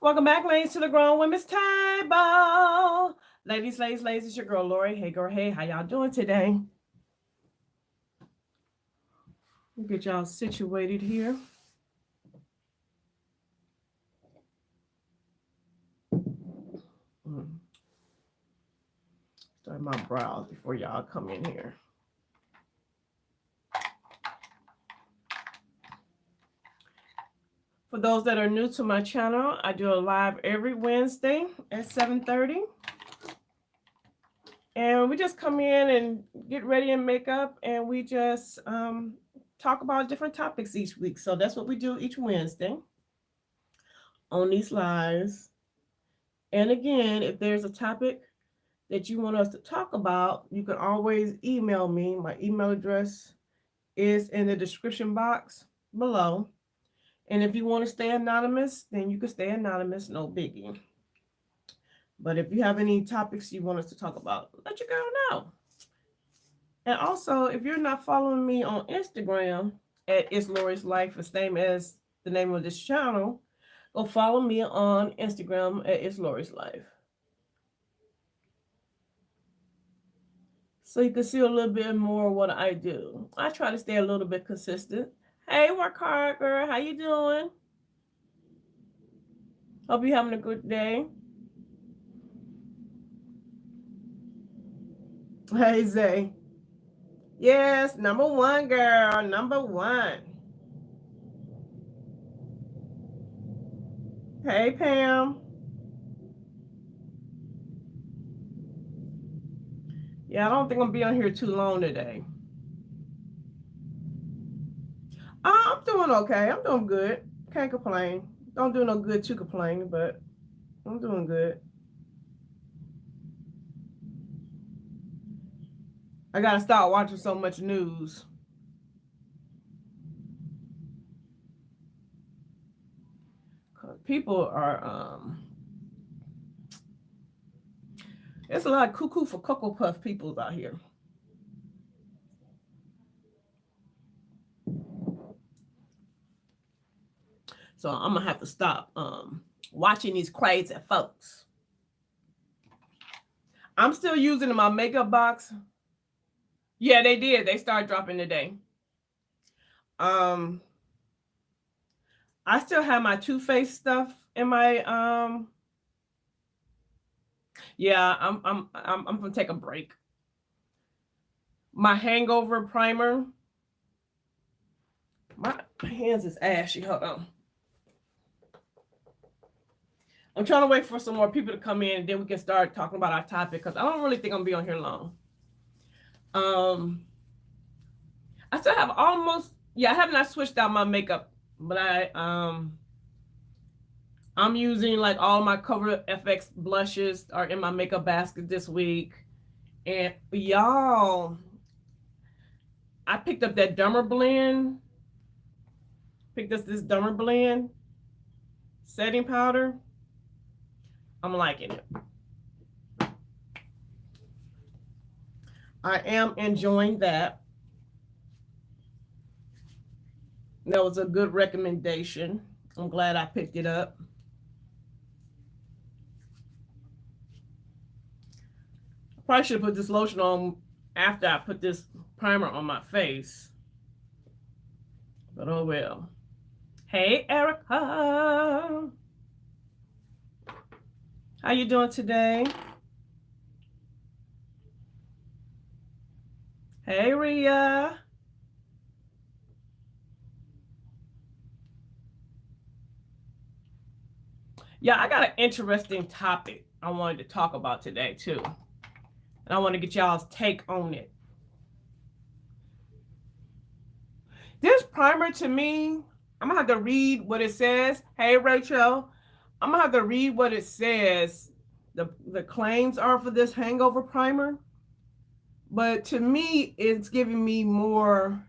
Welcome back, ladies, to the Grown Women's Table. Ladies, it's your girl, Lori. Hey, girl, hey, how y'all doing today? We'll get y'all situated here. Start my brows before y'all come in here. For those that are new to my channel, I do a live every Wednesday at 7:30. And we just come in and get ready and make up, and we just talk about different topics each week. So that's what we do each Wednesday on these lives. And again, if there's a topic that you want us to talk about, you can always email me. My email address is in the description box below. And if you want to stay anonymous, then you can stay anonymous, no biggie. But if you have any topics you want us to talk about, let your girl know. And also, if you're not following me on Instagram at It's Lori's Life, the same as the name of this channel, go follow me on Instagram at It's Lori's Life. So you can see a little bit more of what I do. I try to stay a little bit consistent. Hey, work hard, girl. How you doing? Hope you're having a good day. Hey, Zay. Yes, number one, girl. Number one. Hey, Pam. Yeah, I don't think I'm gonna be on here too long today. I'm doing okay. I'm doing good. Can't complain. Don't do no good to complain, but I'm doing good. I gotta stop watching so much news. People are there's a lot of cuckoo for Cocoa Puff peoples out here. So I'm gonna have to stop watching these crazy folks. I'm still using my makeup box. Yeah, they did. They started dropping today. I still have my Too Faced stuff in my yeah, I'm gonna take a break. My hangover primer. My hands is ashy. Hold on. I'm trying to wait for some more people to come in, and then we can start talking about our topic, because I don't really think I'm gonna be on here long. I still have almost, I have not switched out my makeup, but I'm using like all my Cover FX blushes are in my makeup basket this week. And y'all, I picked up that Dumber Blend. Picked up this Dumber Blend setting powder. I'm liking it. I am enjoying that. That was a good recommendation. I'm glad I picked it up. I probably should have put this lotion on after I put this primer on my face. But oh well. Hey, Erica. How you doing today? Hey, Ria. Yeah, I got an interesting topic I wanted to talk about today, too. And I want to get y'all's take on it. This primer, to me, I'm going to have to read what it says. Hey, Rachel. I'm going to have to read what it says. The claims are for this hangover primer. But to me, it's giving me more...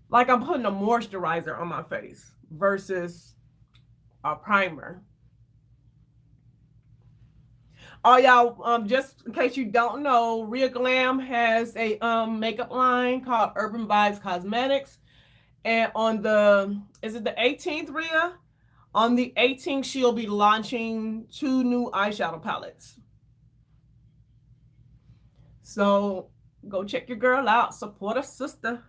like I'm putting a moisturizer on my face versus a primer. Oh, y'all, just in case you don't know, Ria Glam has a makeup line called Urban Vibes Cosmetics. And on the, is it the 18th, Rhea? On the 18th, she'll be launching 2 new eyeshadow palettes. So go check your girl out. Support a sister.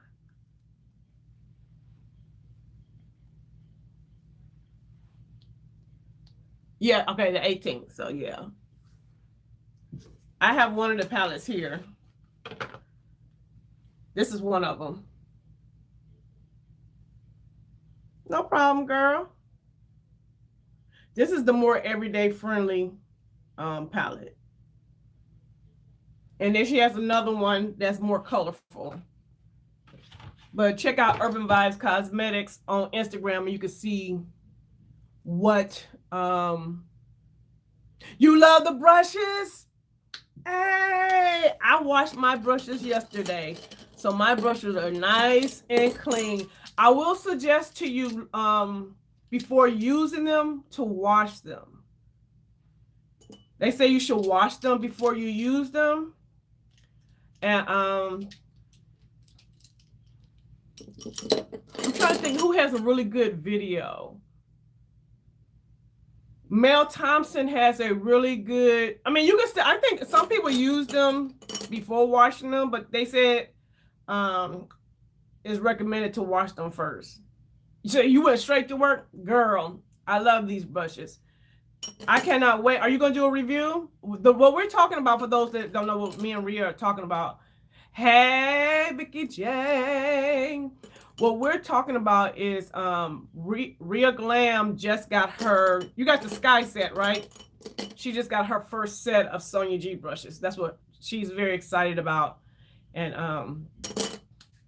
Yeah, okay, the 18th. So yeah. I have one of the palettes here. This is one of them. No problem, girl. This is the more everyday friendly palette. And then she has another one that's more colorful. But check out Urban Vibes Cosmetics on Instagram and you can see what you love the brushes. Hey, I washed my brushes yesterday. So my brushes are nice and clean. I will suggest to you before using them to wash them. They say you should wash them before you use them. And I'm trying to think who has a really good video. Mel Thompson has a really good, I mean, you can still, I think some people use them before washing them, but they said it's recommended to wash them first. So you went straight to work? Girl, I love these brushes. I cannot wait. Are you going to do a review? What we're talking about, for those that don't know what me and Rhea are talking about. Hey, Vicky J. What we're talking about is Rhea Glam just got her, you got the Sky set, right? She just got her first set of Sonia G brushes. That's what she's very excited about. And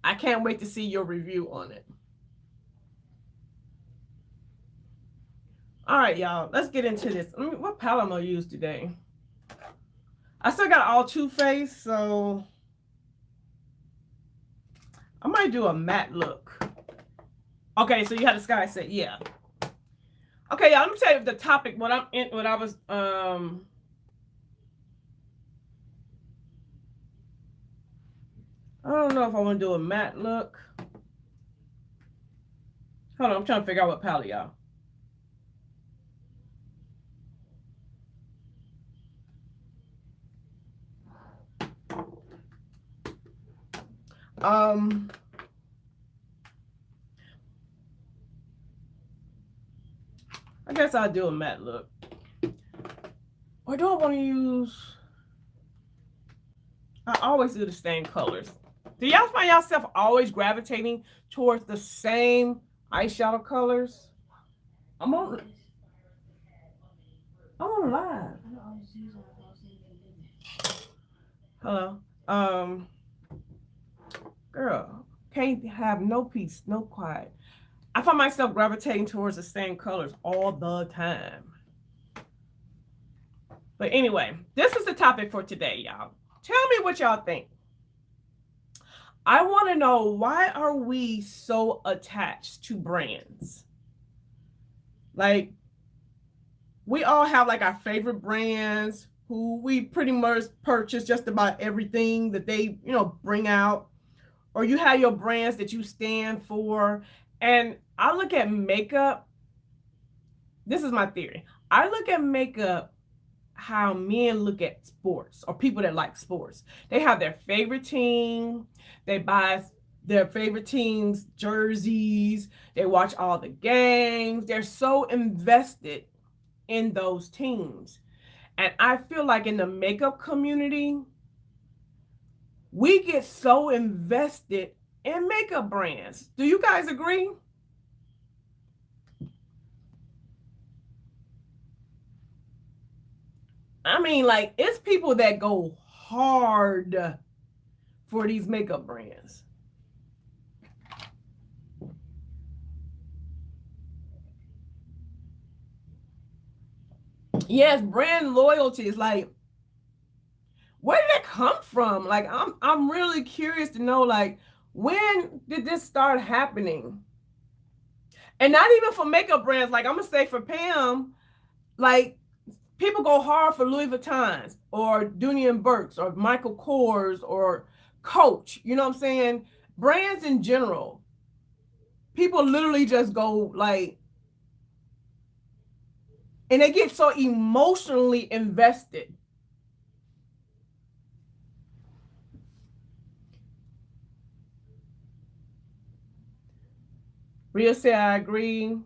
I can't wait to see your review on it. All right, y'all, let's get into this. What palette I'm going to use today? I still got all Too Faced, so I might do a matte look. Okay, so you had the Sky set, yeah. Okay, y'all, let me tell you the topic, what I was, I don't know if I want to do a matte look. Hold on, I'm trying to figure out what palette, y'all. I guess I'll do a matte look. Or do I want to use, I always do the same colors. Do y'all find yourself always gravitating towards the same eyeshadow colors? I'm on live. Hello. Girl, can't have no peace, no quiet. I find myself gravitating towards the same colors all the time. But anyway, this is the topic for today, y'all. Tell me what y'all think. I want to know, why are we so attached to brands? Like, we all have like our favorite brands who we pretty much purchase just about everything that they, bring out. Or you have your brands that you stand for. And I look at makeup. This is my theory. I look at makeup how men look at sports, or people that like sports. They have their favorite team. They buy their favorite team's jerseys. They watch all the games. They're so invested in those teams. And I feel like in the makeup community, we get so invested in makeup brands. Do you guys agree? I mean, like, it's people that go hard for these makeup brands. Yes, brand loyalty is like, where did that come from? Like, I'm really curious to know, like, when did this start happening? And not even for makeup brands. Like, I'm gonna say for Pam, like, people go hard for Louis Vuittons or Dooney and Burks or Michael Kors or Coach. You know what I'm saying? Brands in general. people literally just go like, and they get so emotionally invested. Rhea say, I agree.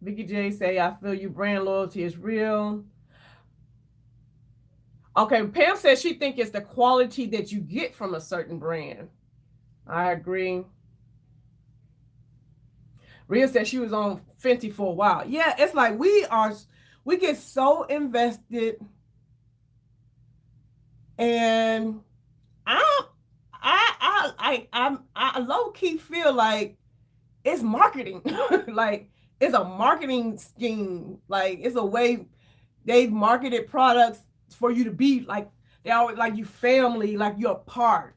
Vicky J say, I feel you. Brand loyalty is real. Okay, Pam says she thinks it's the quality that you get from a certain brand. I agree. Rhea said she was on Fenty for a while. Yeah, it's like we get so invested, and I low key feel like it's marketing. Like it's a marketing scheme. Like it's a way they've marketed products for you to be like, they always like you family, like you're a part.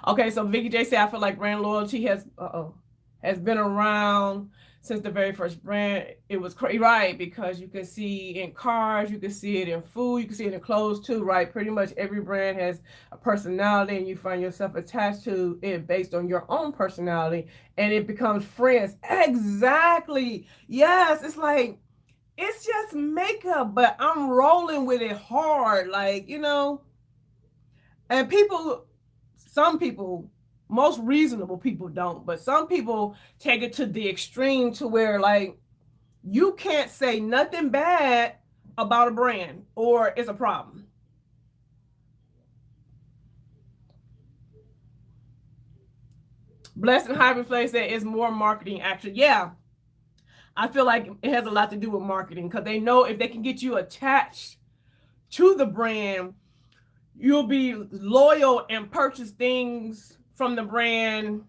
Okay, so Vicky J said, I feel like brand loyalty has been around since the very first brand. It was crazy, right? Because you can see in cars, you can see it in food, you can see it in clothes too, right? Pretty much every brand has a personality, and you find yourself attached to it based on your own personality, and it becomes friends. Exactly. Yes, it's like it's just makeup, but I'm rolling with it hard, like, and some people, most reasonable people don't, but some people take it to the extreme to where like you can't say nothing bad about a brand or it's a problem. Blessed and Hybrid Flame said it's more marketing actually. Yeah, I feel like it has a lot to do with marketing because they know if they can get you attached to the brand, you'll be loyal and purchase things from the brand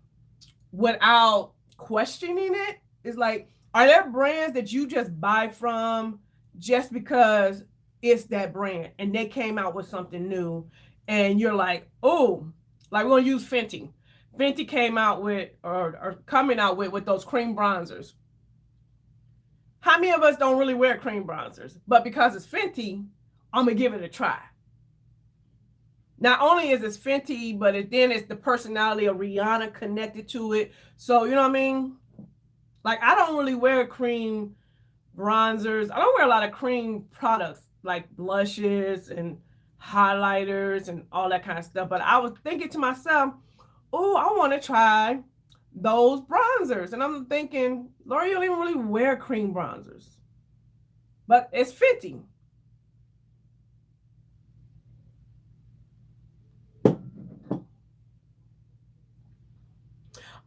without questioning it. It's like, are there brands that you just buy from just because it's that brand and they came out with something new and you're like, oh, like we're gonna use Fenty. Fenty came out with or coming out with those cream bronzers. How many of us don't really wear cream bronzers? But because it's Fenty, I'm gonna give it a try. Not only is it Fenty, but then it's the personality of Rihanna connected to it. So, you know what I mean? Like, I don't really wear cream bronzers. I don't wear a lot of cream products like blushes and highlighters and all that kind of stuff. But I was thinking to myself, oh, I want to try those bronzers. And I'm thinking, Laura, you don't even really wear cream bronzers. But it's Fenty.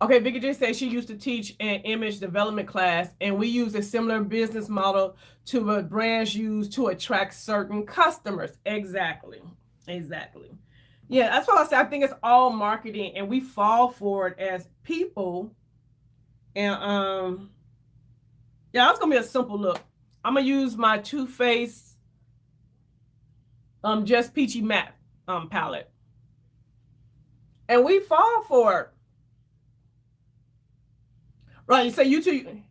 Okay, Vicky J said she used to teach an image development class, and we use a similar business model to what brands use to attract certain customers. Exactly. Exactly. Yeah, that's what I said. I think it's all marketing, and we fall for it as people. And yeah, it's gonna be a simple look. I'm gonna use my Too Faced Just Peachy Matte palette, and we fall for it. Right? So you two.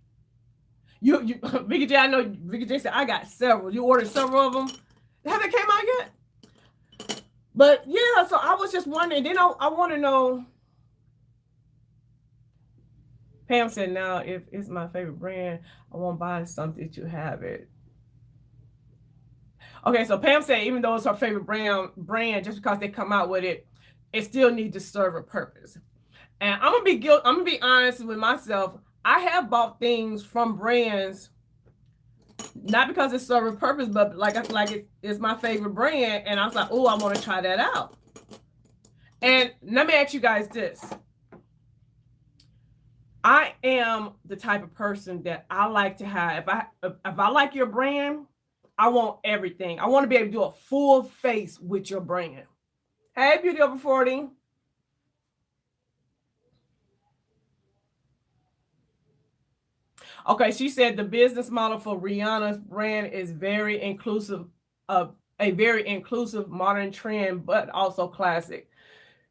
You Vicky J, I know Vicky J said I got several. You ordered several of them. Have it came out yet? But yeah, so I was just wondering. Then I want to know. Pam said, "Now, if it's my favorite brand, I won't buy something to have it." Okay, so Pam said, even though it's her favorite brand, just because they come out with it, it still needs to serve a purpose. And I'm gonna be honest with myself. I have bought things from brands not because it's serving purpose, but like it's my favorite brand, and I was like, oh, I want to try that out. And let me ask you guys this: I am the type of person that I like to have. If I like your brand, I want everything. I want to be able to do a full face with your brand. Hey, Beauty Over 40. Okay, she said the business model for Rihanna's brand is very inclusive of a very inclusive modern trend, but also classic.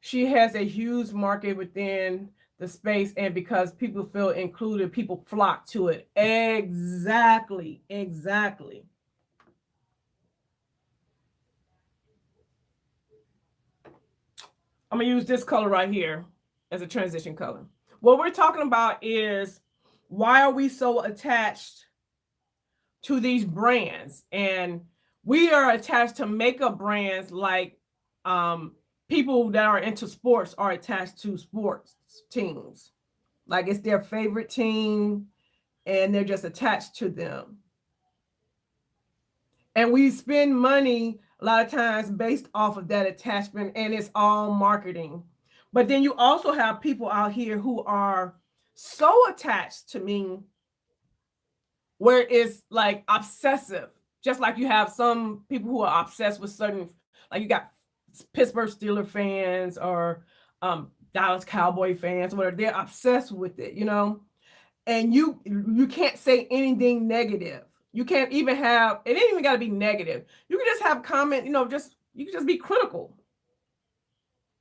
She has a huge market within the space, and because people feel included, people flock to it. Exactly. Exactly. I'm going to use this color right here as a transition color. What we're talking about is why are we so attached to these brands? And we are attached to makeup brands like people that are into sports are attached to sports teams. Like it's their favorite team and they're just attached to them. And we spend money a lot of times based off of that attachment, and it's all marketing. But then you also have people out here who are so attached to me where it's like obsessive. Just like you have some people who are obsessed with certain, like you got Pittsburgh Steelers fans or Dallas Cowboy fans, whatever. They're obsessed with it, you know. And you can't say anything negative. You can't even have, it ain't even got to be negative. You can just have comment, you know, you can just be critical.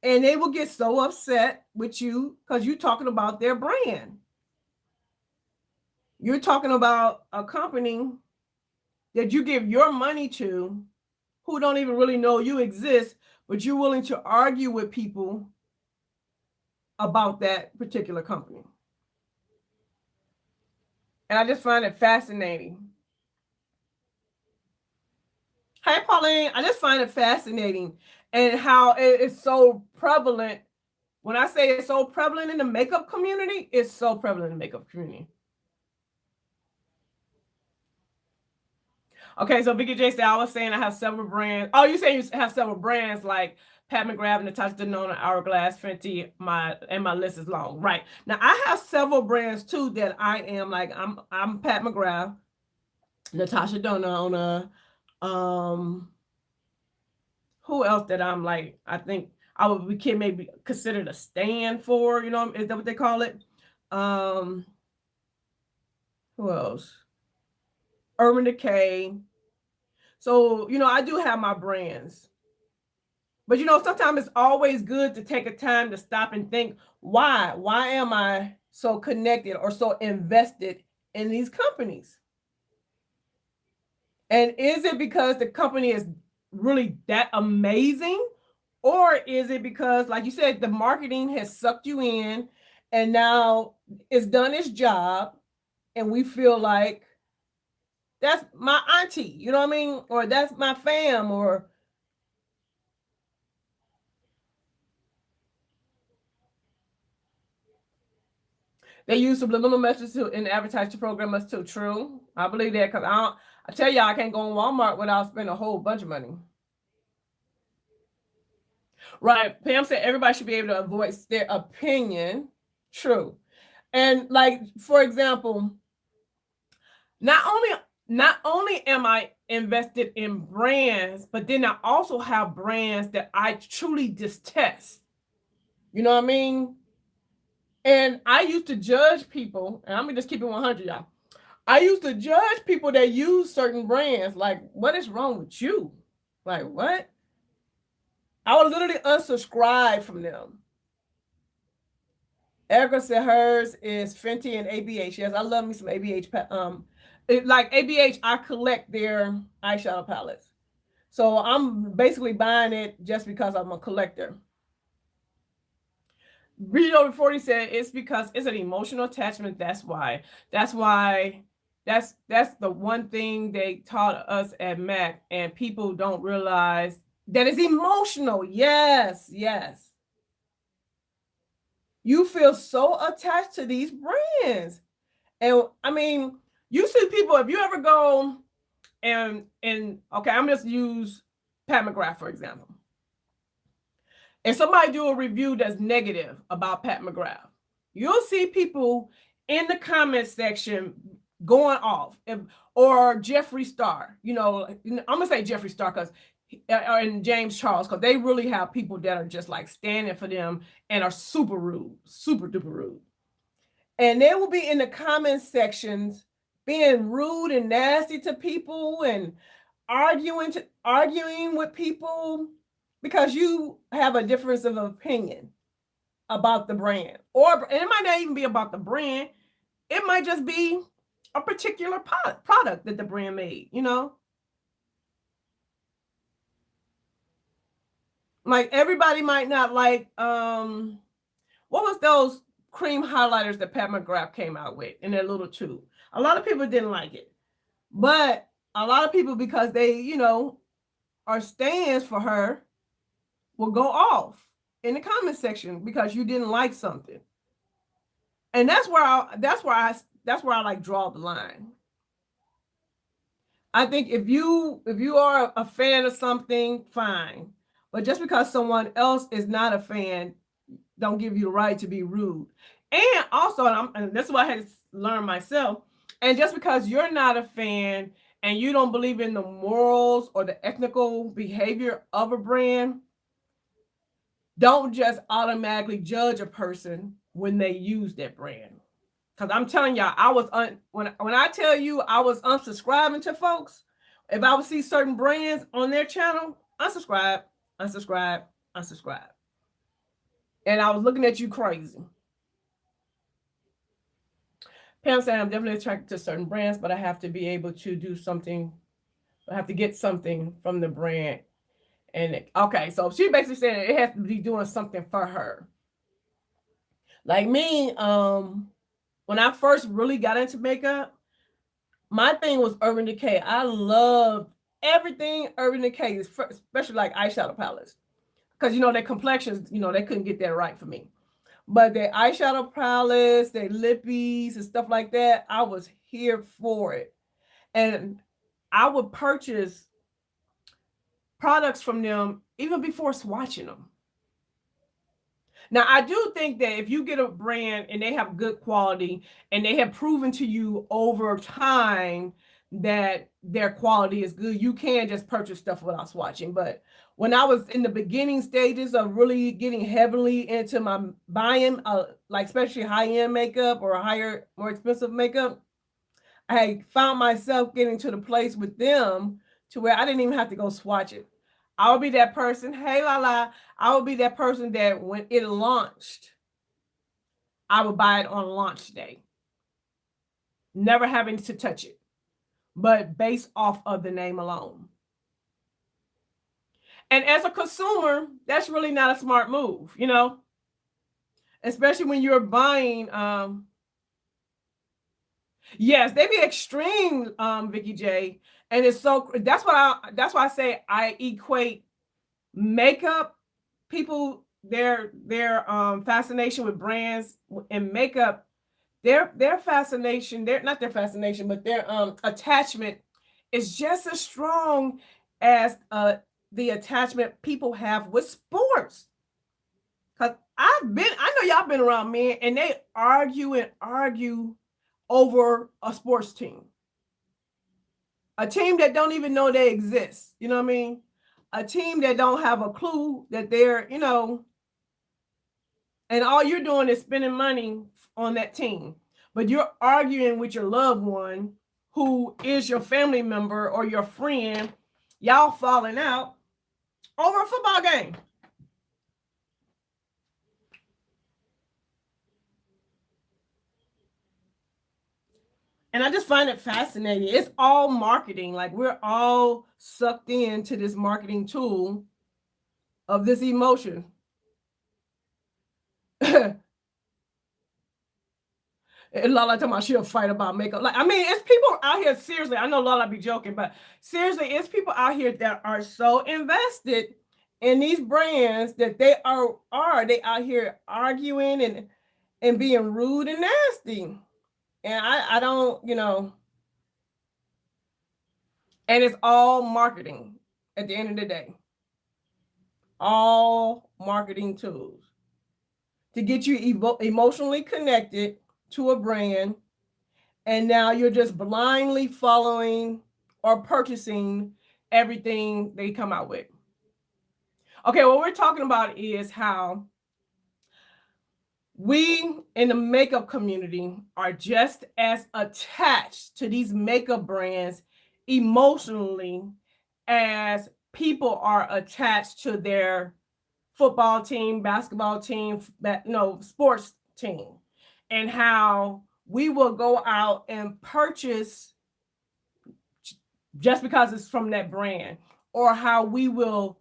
And they will get so upset with you because you're talking about their brand. You're talking about a company that you give your money to who don't even really know you exist, but you're willing to argue with people about that particular company. And I just find it fascinating. Hi, Pauline. I just find it fascinating and how it is so prevalent. When I say it's so prevalent in the makeup community, it's so prevalent in the makeup community. Okay, so Vicky J said, I was saying I have several brands. Oh, you saying you have several brands like Pat McGrath, Natasha Denona, Hourglass, Fenty, my list is long. Right. Now I have several brands too that I am like, I'm Pat McGrath, Natasha Denona, who else that I'm like, I think I would be maybe considered a stand for, you know, is that what they call it? Who else? Urban Decay. So, you know, I do have my brands. But, you know, sometimes it's always good to take a time to stop and think, why? Why am I so connected or so invested in these companies? And is it because the company is really that amazing? Or is it because, like you said, the marketing has sucked you in and now it's done its job and we feel like that's my auntie, you know what I mean? Or that's my fam, or they use subliminal messages in advertise to program us too. True. I believe that because I tell y'all I can't go on Walmart without spending a whole bunch of money. Right. Pam said everybody should be able to voice their opinion. True. And like, for example, not only am I invested in brands, but then I also have brands that I truly detest. You know what I mean? And I used to judge people, and I'm gonna just keep it 100, y'all. I used to judge people that use certain brands. Like, what is wrong with you? Like, what? I would literally unsubscribe from them. Erica said hers is Fenty and ABH. Yes, I love me some ABH. Like ABH, I collect their eyeshadow palettes. So I'm basically buying it just because I'm a collector. Read over 40 said it's because it's an emotional attachment. That's why. That's the one thing they taught us at Mac, and people don't realize that it's emotional. Yes, yes. You feel so attached to these brands. And I mean, you see people, if you ever go and okay, I'm just use Pat McGrath, for example. If somebody do a review that's negative about Pat McGrath, you'll see people in the comment section going off. Or Jeffree Star, you know, I'm gonna say Jeffree Star because and James Charles, because they really have people that are just like standing for them and are super rude, super duper rude. And they will be in the comment sections being rude and nasty to people and arguing with people because you have a difference of opinion about the brand. Or and it might not even be about the brand. It might just be a particular product that the brand made, you know? Like everybody might not like what was those cream highlighters that Pat McGrath came out with in their little tube? A lot of people didn't like it. But a lot of people, because they, are stands for her, will go off in the comment section because you didn't like something. And that's where I like draw the line. I think if you are a fan of something, fine. But just because someone else is not a fan, don't give you the right to be rude. And also, and that's what I had to learn myself. And just because you're not a fan and you don't believe in the morals or the ethical behavior of a brand, don't just automatically judge a person when they use that brand. Because I'm telling y'all, I was when I tell you I was unsubscribing to folks, if I would see certain brands on their channel, unsubscribe. And I was looking at you crazy. Pam said, I'm definitely attracted to certain brands, but I have to be able to do something. I have to get something from the brand. And okay, so she basically said it has to be doing something for her. Like me, when I first really got into makeup, my thing was Urban Decay. I loved everything Urban Decay, especially like eyeshadow palettes. Because, their complexions, they couldn't get that right for me. But their eyeshadow palettes, their lippies and stuff like that, I was here for it. And I would purchase products from them even before swatching them. Now, I do think that if you get a brand and they have good quality and they have proven to you over time that their quality is good, you can just purchase stuff without swatching. But when I was in the beginning stages of really getting heavily into my buying, like especially high-end makeup or higher, more expensive makeup, I found myself getting to the place with them to where I didn't even have to go swatch it. I would be that person. Hey, Lala. I would be that person that when it launched, I would buy it on launch day. Never having to touch it, but based off of the name alone. And as a consumer, that's really not a smart move, especially when you're buying. Yes, they be extreme, Vicky J. And it's that's why I say I equate makeup people, their fascination with brands and makeup, their fascination, not their fascination, but their attachment is just as strong as the attachment people have with sports. Because I know y'all been around men and they argue over a sports team. A team that don't even know they exist. You know what I mean? A team that don't have a clue that they're, and all you're doing is spending money on that team. But you're arguing with your loved one who is your family member or your friend. Y'all falling out over a football game. And I just find it fascinating. It's all marketing. Like we're all sucked into this marketing tool of this emotion. And Lala talking about she'll fight about makeup. Like, I mean, it's people out here, seriously. I know Lala be joking, but seriously, it's people out here that are so invested in these brands that they out here arguing and being rude and nasty. And I don't, and it's all marketing at the end of the day. All marketing tools to get you emotionally connected to a brand. And now you're just blindly following or purchasing everything they come out with. Okay, what we're talking about is how we in the makeup community are just as attached to these makeup brands emotionally as people are attached to their football team, basketball team, sports team, and how we will go out and purchase just because it's from that brand, or how we will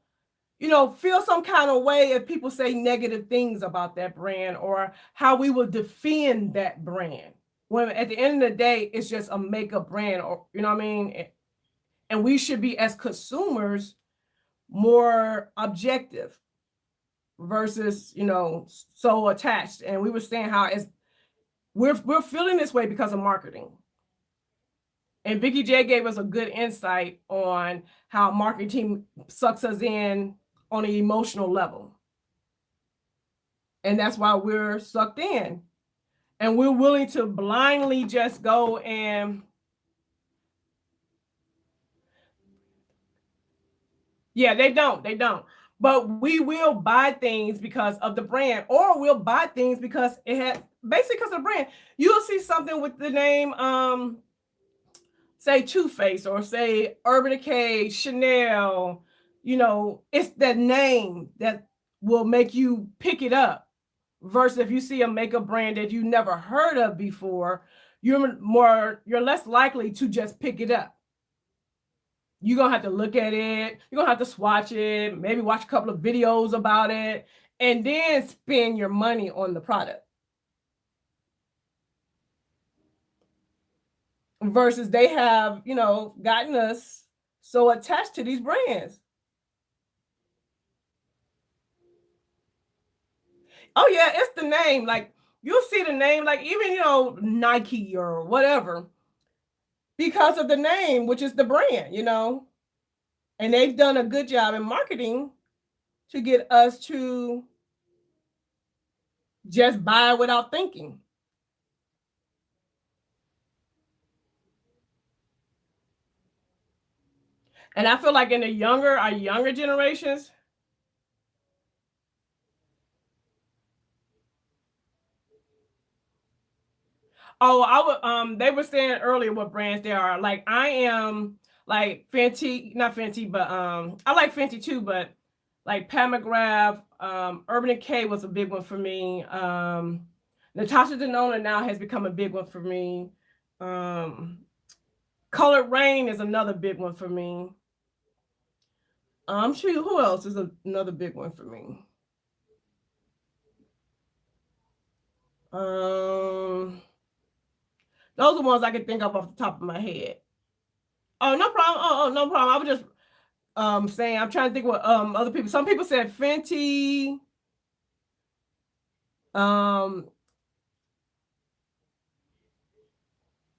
feel some kind of way if people say negative things about that brand, or how we will defend that brand. When at the end of the day, it's just a makeup brand, or you know what I mean? And we should be, as consumers, more objective versus, so attached. And we were saying how we're feeling this way because of marketing. And Vicky J gave us a good insight on how marketing sucks us in on an emotional level. And that's why we're sucked in. And we're willing to blindly just go and... Yeah, they don't. But we will buy things because of the brand, or we'll buy things because it has, basically because of the brand. You'll see something with the name, say Too Faced, or say Urban Decay, Chanel. It's the name that will make you pick it up. Versus if you see a makeup brand that you never heard of before, you're less likely to just pick it up. You're going to have to look at it. You're going to have to swatch it, maybe watch a couple of videos about it, and then spend your money on the product. Versus they have, gotten us so attached to these brands. Oh yeah, it's the name. Like, you'll see the name, like even, Nike or whatever, because of the name, which is the brand, and they've done a good job in marketing to get us to just buy without thinking. And I feel like in our younger generations, they were saying earlier what brands they are. Like, I am like Fenty, not Fenty, but I like Fenty too, but like Pat McGrath, Urban Decay was a big one for me. Natasha Denona now has become a big one for me. Colored Rain is another big one for me. I'm sure who else is another big one for me. Those are the ones I can think of off the top of my head. Oh, no problem. Oh, no problem. I was just saying, I'm trying to think what other people. Some people said Fenty.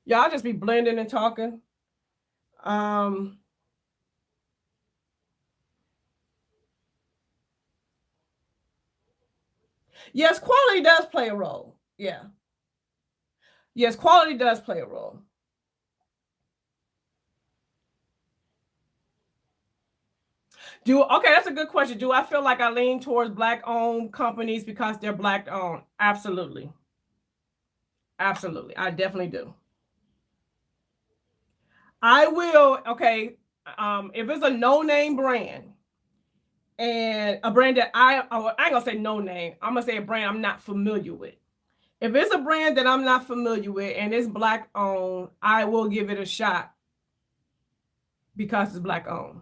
Yeah, I'll just be blending and talking. Yes, quality does play a role. Yeah. Yes, quality does play a role. Okay, that's a good question. Do I feel like I lean towards Black-owned companies because they're Black-owned? Absolutely. Absolutely. I definitely do. I will, okay, if it's a no-name brand, and a brand that I ain't gonna say no name, I'm gonna say a brand I'm not familiar with. If it's a brand that I'm not familiar with and it's Black-owned, I will give it a shot because it's Black-owned.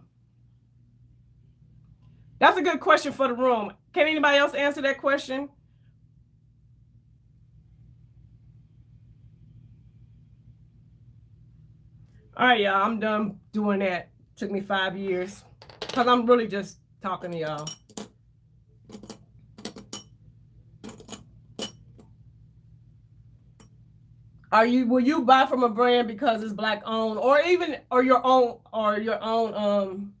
That's a good question for the room. Can anybody else answer that question? All right, y'all, I'm done doing that. Took me 5 years because I'm really just talking to y'all. Will you buy from a brand because it's Black-owned, or your own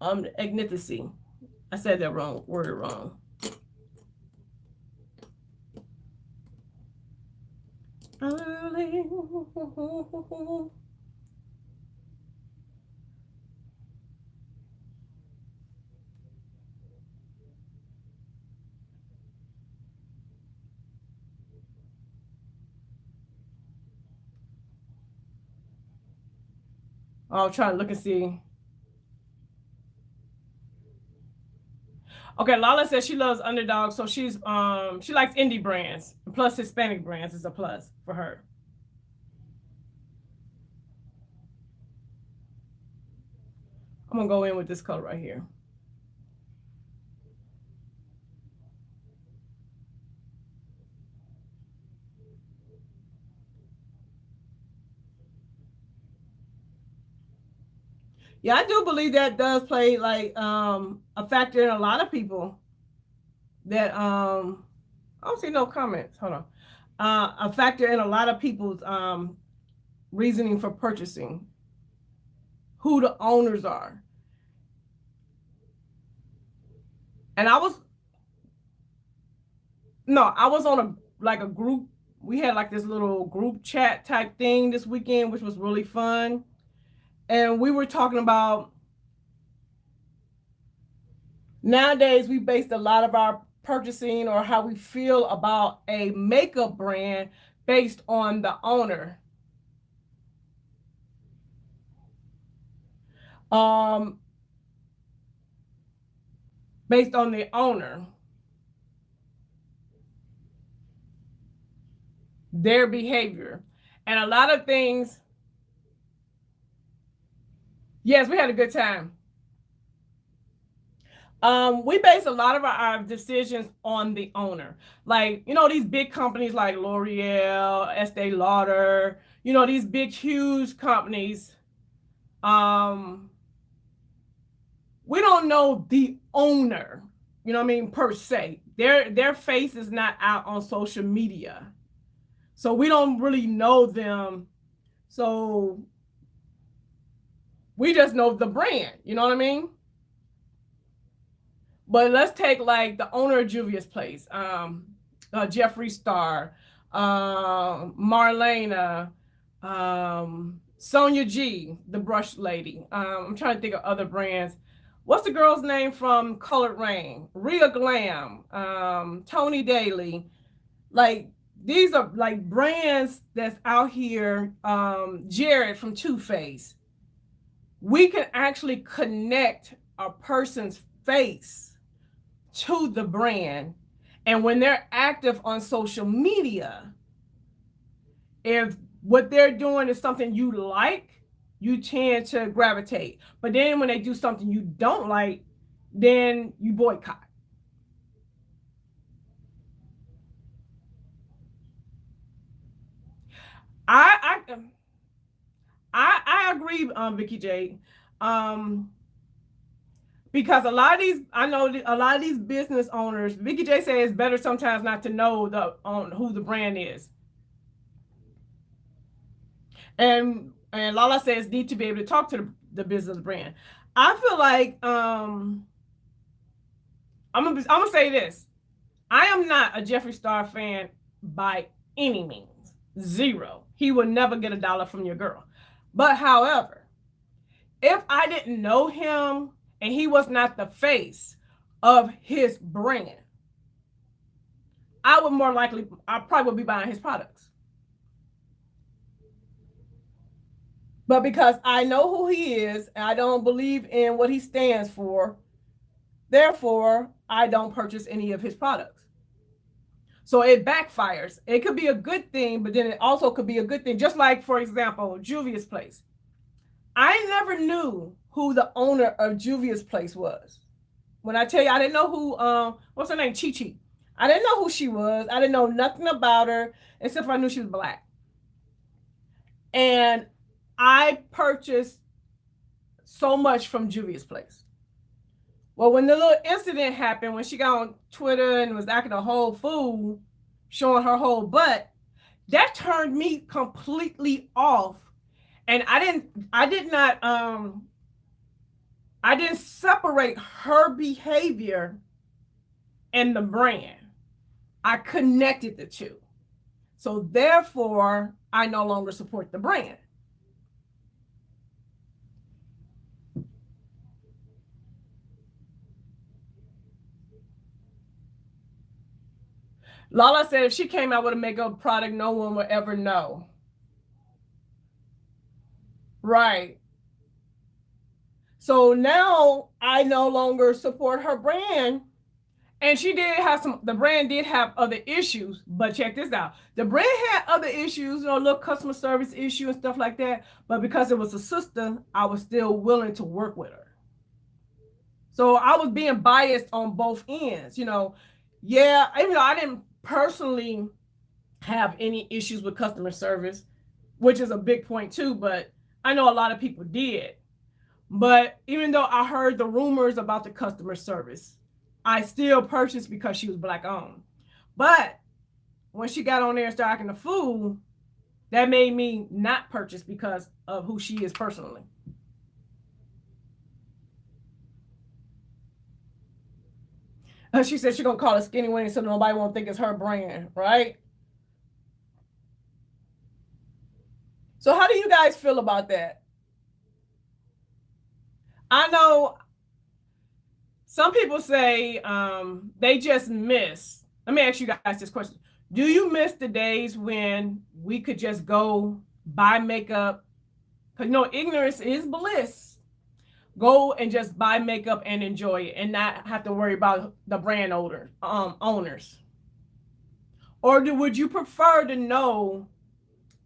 ethnicity? I said that wrong, worded wrong. I'll try to look and see. Okay, Lala says she loves underdogs, so she likes indie brands. Plus Hispanic brands is a plus for her. I'm gonna go in with this color right here. Yeah, I do believe that does play like a factor in a lot of people that I don't see no comments. Hold on. A factor in a lot of people's reasoning for purchasing, who the owners are. And I was on a group. We had like this little group chat type thing this weekend, which was really fun. And we were talking about nowadays we based a lot of our purchasing or how we feel about a makeup brand based on the owner. Um, Based on the owner, their behavior, and a lot of things. Yes, we had a good time. We base a lot of our decisions on the owner. Like, these big companies like L'Oreal, Estee Lauder, these big, huge companies. We don't know the owner, per se. Their face is not out on social media. So we don't really know them. So we just know the brand, you know what I mean? But let's take like the owner of Juvia's Place, Jeffree Star, Marlena, Sonia G, the brush lady. I'm trying to think of other brands. What's the girl's name from Colored Rain? Rhea Glam, Toni Daley. Like, these are like brands that's out here. Jared from Too Faced. We can actually connect a person's face to the brand. And when they're active on social media, if what they're doing is something you like, you tend to gravitate. But then when they do something you don't like, then you boycott. I agree, Vicky J. Because a lot of these, I know a lot of these business owners, Vicky J says it's better sometimes not to know who the brand is. And Lala says need to be able to talk to the business brand. I feel like I'm gonna say this. I am not a Jeffree Star fan by any means. Zero. He will never get $1 from your girl. But however, if I didn't know him and he was not the face of his brand, I probably would be buying his products. But because I know who he is, and I don't believe in what he stands for, therefore, I don't purchase any of his products. So it backfires. It could be a good thing, but then it also could be a good thing. Just like, for example, Juvia's Place. I never knew who the owner of Juvia's Place was. When I tell you, I didn't know who, what's her name? Chi Chi. I didn't know who she was. I didn't know nothing about her, except for I knew she was Black. And I purchased so much from Juvia's Place. Well, when the little incident happened, when she got on Twitter and was acting a whole fool, showing her whole butt, that turned me completely off. And I didn't separate her behavior and the brand. I connected the two. So therefore, I no longer support the brand. Lala said if she came out with a makeup product, no one would ever know. Right. So now I no longer support her brand. And the brand did have other issues, but check this out. The brand had other issues, little customer service issue and stuff like that. But because it was a sister, I was still willing to work with her. So I was being biased on both ends, Yeah, even though I didn't personally have any issues with customer service, which is a big point too, but I know a lot of people did. But even though I heard the rumors about the customer service, I still purchased because she was Black owned. But when she got on there and started acting a fool, that made me not purchase because of who she is personally. She said she's gonna call it Skinny Winnie so nobody won't think it's her brand, right? So how do you guys feel about that? I know some people say they just miss. Let me ask you guys this question. Do you miss the days when we could just go buy makeup? Because ignorance is bliss. Go and just buy makeup and enjoy it and not have to worry about the brand owners. Or would you prefer to know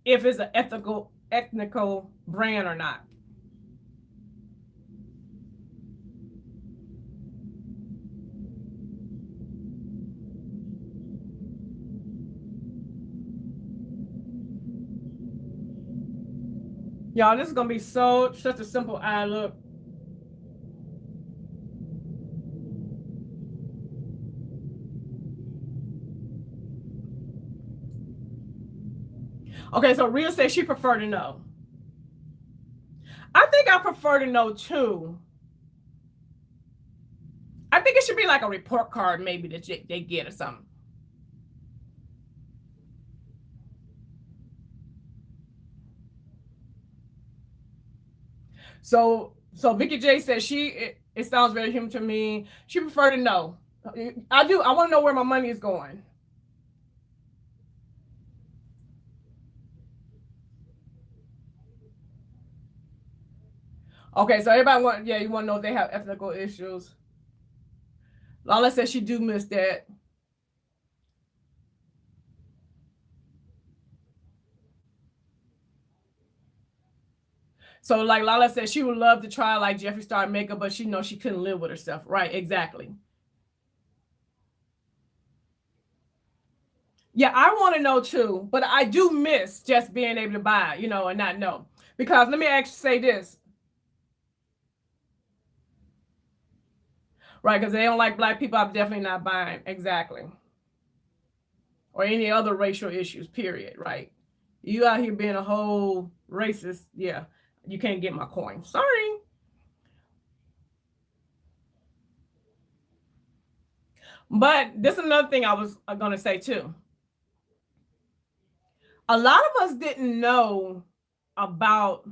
if it's an ethical brand or not? Y'all, this is gonna be such a simple eye look. Okay, so Rhea says she prefer to know. I think I prefer to know too. I think it should be like a report card maybe that they get or something. So Vicky J says it sounds very human to me. She prefer to know. I do. I want to know where my money is going. Okay, so everybody you want to know if they have ethical issues. Lala says she do miss that. So like Lala said, she would love to try like Jeffree Star makeup, but she knows she couldn't live with herself. Right, exactly. Yeah, I want to know too, but I do miss just being able to buy, and not know. Because let me actually say this, right? Because they don't like Black people, I'm definitely not buying. Exactly. Or any other racial issues, period, right? You out here being a whole racist, yeah, you can't get my coin. Sorry. But this is another thing I was going to say too. A lot of us didn't know about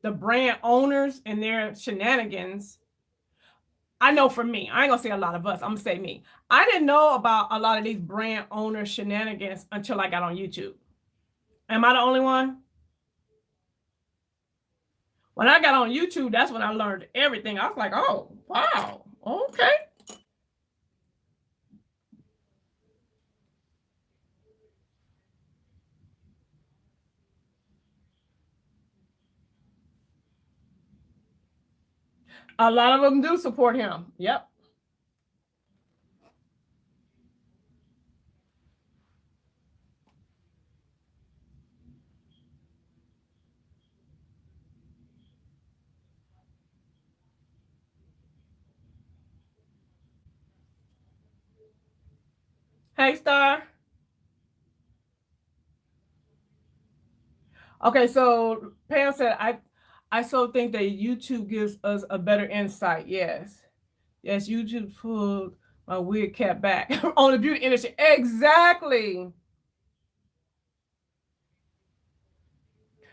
the brand owners and their shenanigans. I know for me, I ain't gonna say a lot of us, I'm gonna say me. I didn't know about a lot of these brand owner shenanigans until I got on YouTube. Am I the only one? When I got on YouTube, that's when I learned everything. I was like, oh, wow, okay. A lot of them do support him. Yep. Hey, Star. Okay, so Pam said, I so think that YouTube gives us a better insight. Yes. Yes, YouTube pulled my weird cat back on the beauty industry. Exactly.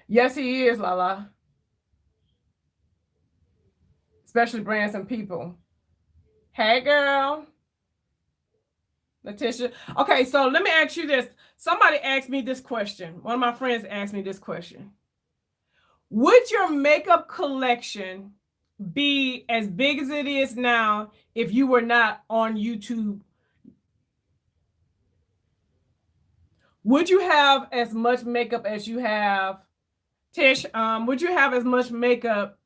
Yes, he is, Lala. Especially brands and people. Hey, girl. Letitia. Okay, so let me ask you this. Somebody asked me this question. One of my friends asked me this question. Would your makeup collection be as big as it is now if you were not on YouTube? Would you have as much makeup as you have, Tish? Would you have as much makeup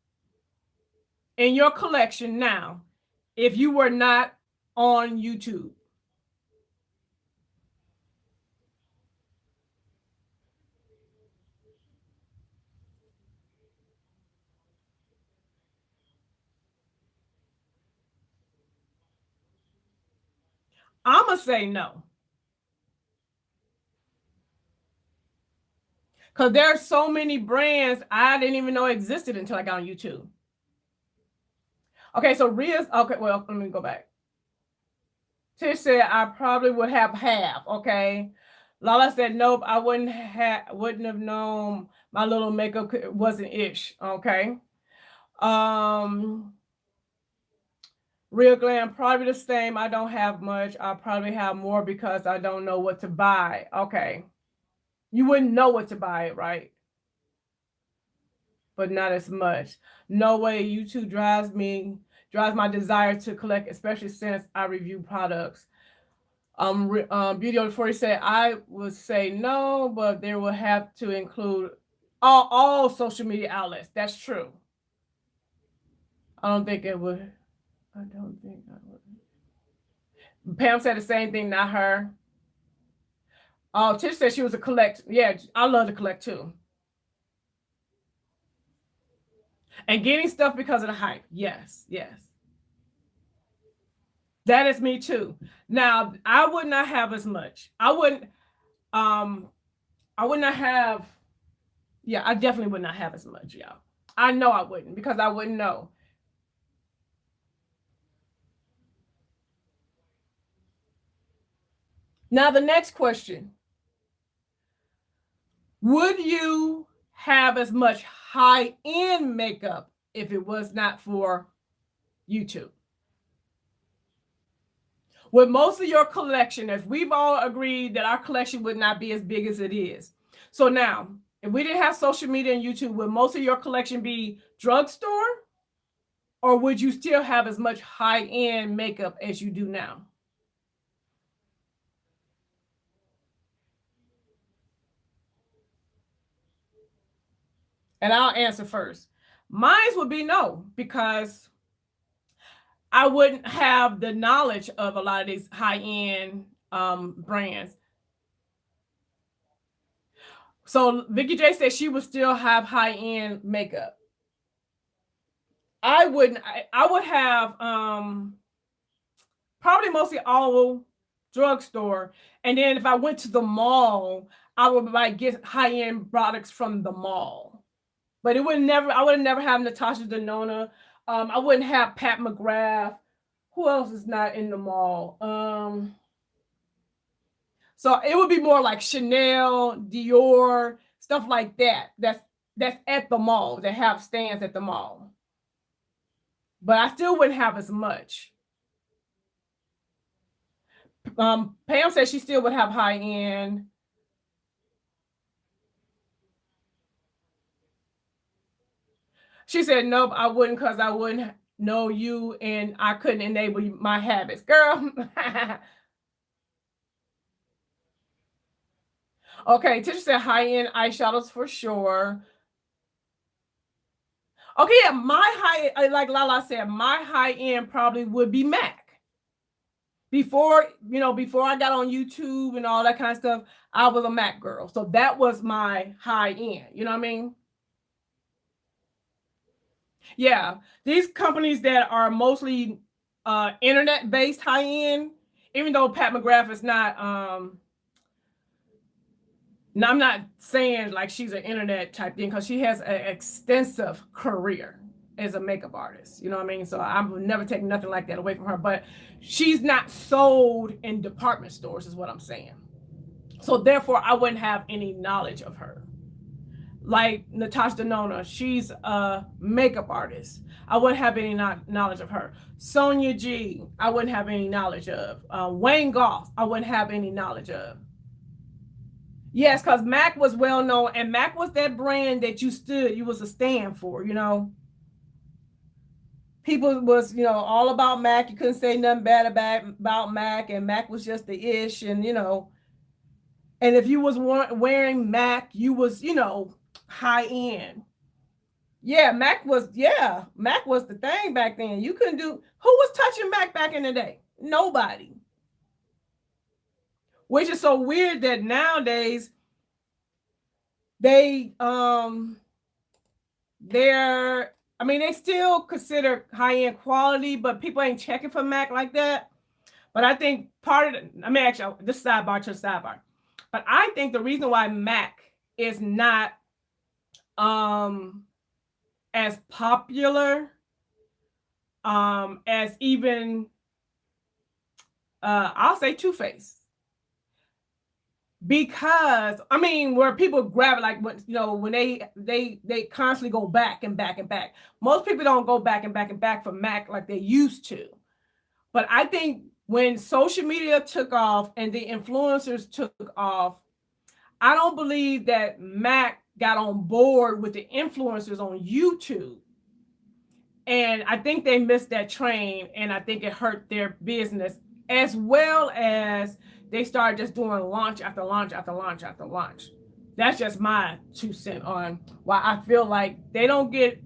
in your collection now if you were not on YouTube? I'm going to say no. Because there are so many brands I didn't even know existed until I got on YouTube. Okay, so Ria's, okay, well, let me go back. Tish said I probably would have half, okay. Lala said, nope, I wouldn't have known my little makeup wasn't ish, okay. Real Glam, probably the same. I don't have much. I'll probably have more because I don't know what to buy. Okay. You wouldn't know what to buy, right? But not as much. No way. YouTube drives my desire to collect, especially since I review products. Beauty over 40 said I would say no, but they will have to include all social media outlets. That's true. I don't think it would. I don't think I would. Pam said the same thing, not her. Oh, Tish said she was a collect. Yeah, I love to collect too. And getting stuff because of the hype. Yes, yes. That is me too. Now, I would not have as much. I would not have, yeah, I definitely would not have as much, y'all. I know I wouldn't because I wouldn't know. Now, the next question. Would you have as much high-end makeup if it was not for YouTube? With most of your collection, as we've all agreed that our collection would not be as big as it is. So now, if we didn't have social media and YouTube, would most of your collection be drugstore? Or would you still have as much high-end makeup as you do now? And I'll answer first. Mine would be no, because I wouldn't have the knowledge of a lot of these high-end brands. So Vicky J said she would still have high-end makeup. I wouldn't. I would have probably mostly all drugstore, and then if I went to the mall, I would like get high-end products from the mall. But it would never. I would never have Natasha Denona. I wouldn't have Pat McGrath. Who else is not in the mall? So it would be more like Chanel, Dior, stuff like that. That's at the mall. That have stands at the mall. But I still wouldn't have as much. Pam said she still would have high end. She said, nope, I wouldn't because I wouldn't know you and I couldn't enable my habits. Girl. Okay, Tisha said high-end eyeshadows for sure. Okay, yeah, my high, like Lala said, my high-end probably would be MAC. Before I got on YouTube and all that kind of stuff, I was a MAC girl. So that was my high-end. You know what I mean? Yeah, these companies that are mostly internet-based high-end, even though Pat McGrath is not, now I'm not saying like she's an internet type thing because she has an extensive career as a makeup artist. You know what I mean? So I would never take nothing like that away from her, but she's not sold in department stores is what I'm saying. So therefore I wouldn't have any knowledge of her. Like Natasha Denona, she's a makeup artist. I wouldn't have any knowledge of her. Sonia G, I wouldn't have any knowledge of. Wayne Goff, I wouldn't have any knowledge of. Yes, because MAC was well known, and MAC was that brand that you was a stand for, you know. People was, all about MAC. You couldn't say nothing bad about MAC, and MAC was just the ish, and and if you was wearing MAC, you was, high end. Yeah, MAC was the thing back then. You couldn't do, who was touching MAC back in the day? Nobody. Which is so weird that nowadays they they still consider high-end quality, but people ain't checking for MAC like that. But I think part of I mean, actually, this sidebar to sidebar. But I think the reason why MAC is not as popular as even I'll say Too Faced. Because I mean, where people grab it, like when when they constantly go back and back and back. Most people don't go back and back and back for MAC like they used to. But I think when social media took off and the influencers took off, I don't believe that MAC got on board with the influencers on YouTube. And I think they missed that train, and I think it hurt their business, as well as they started just doing launch after launch after launch after launch. That's just my 2 cents on why I feel like they don't get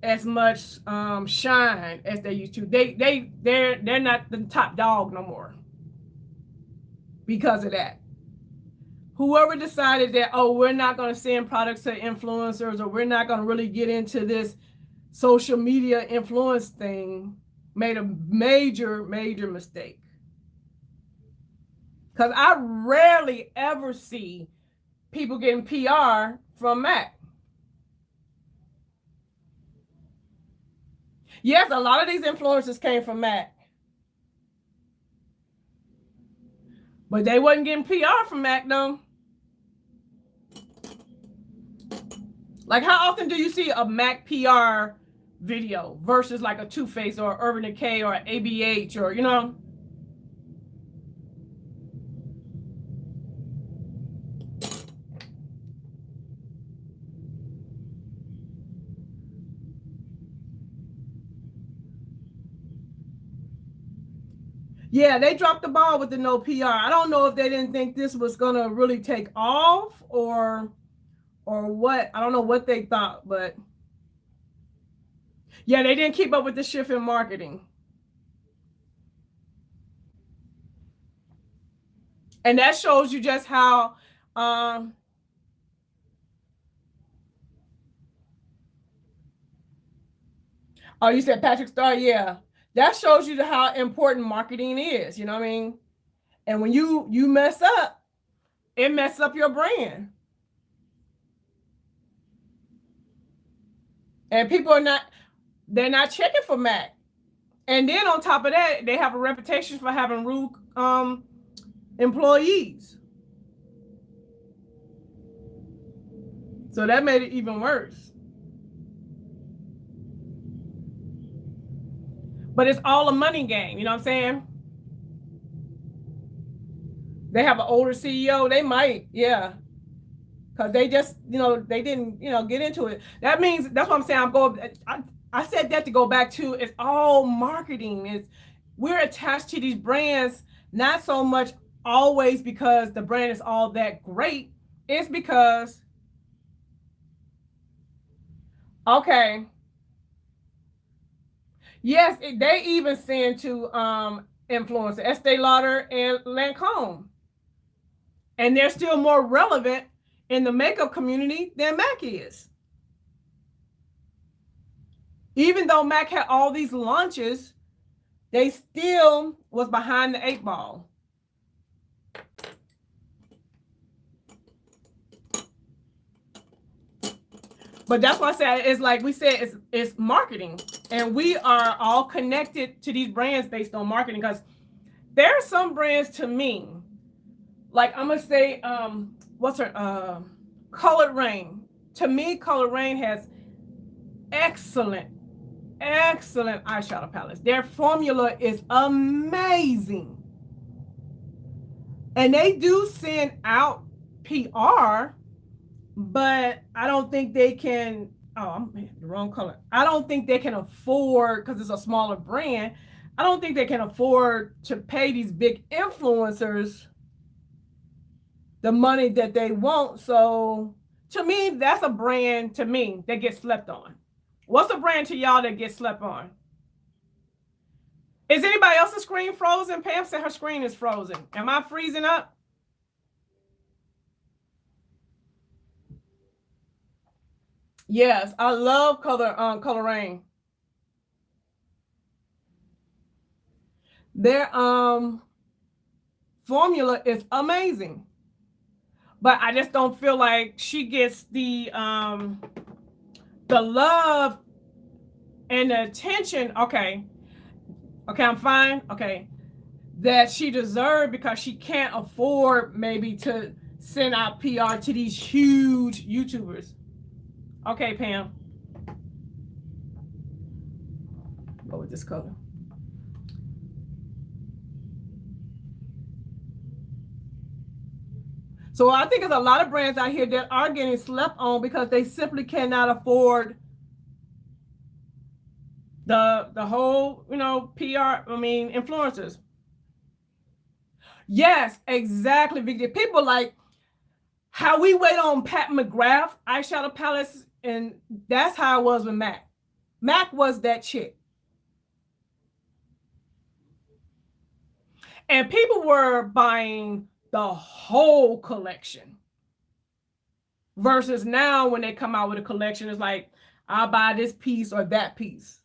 as much shine as they used to. They're not the top dog no more because of that. Whoever decided that, oh, we're not going to send products to influencers, or we're not going to really get into this social media influence thing, made a major mistake. Because I rarely ever see people getting PR from MAC. Yes, a lot of these influencers came from MAC, but they wasn't getting PR from MAC though. Like, how often do you see a MAC PR video versus like a Too Faced or Urban Decay or ABH or Yeah, they dropped the ball with the no PR. I don't know if they didn't think this was gonna really take off or what. I don't know what they thought, but yeah, they didn't keep up with the shift in marketing. And that shows you just how oh, you said Patrick Star? Yeah. That shows you how important marketing is, you know what I mean? And when you mess up, it messes up your brand. And people they're not checking for MAC. And then on top of that, they have a reputation for having rude employees. So that made it even worse. But it's all a money game, you know what I'm saying? They have an older CEO, they might, yeah. Because they just, they didn't, get into it. That means, that's what I'm saying. I said that to go back to, it's all marketing. We're attached to these brands, not so much always because the brand is all that great. It's because, okay, yes, they even send to influencer Estee Lauder and Lancome. And they're still more relevant in the makeup community than MAC is. Even though MAC had all these launches, they still was behind the 8 ball. But that's why I said, it's like we said, it's marketing. And we are all connected to these brands based on marketing. Because there are some brands, to me, like I'm going to say, what's her, Colored Rain. To me, Colored Rain has excellent eyeshadow palettes. Their formula is amazing. And they do send out PR, but I don't think they can, I'm the wrong color. I don't think they can afford, because it's a smaller brand, I don't think they can afford to pay these big influencers the money that they want. So to me, that's a brand that gets slept on. What's a brand to y'all that gets slept on? Is anybody else's screen frozen? Pam said her screen is frozen. Am I freezing up? Yes, I love Color Rain. Their formula is amazing. But I just don't feel like she gets the love and the attention. Okay, I'm fine. Okay, that she deserved because she can't afford maybe to send out PR to these huge YouTubers. Okay, Pam. Go with this color. So I think there's a lot of brands out here that are getting slept on because they simply cannot afford the whole, PR, influencers. Yes, exactly, Victor. People like how we wait on Pat McGrath eyeshadow palettes, and that's how it was with MAC. MAC was that chick. And people were buying the whole collection. Versus now when they come out with a collection, it's like, I'll buy this piece or that piece.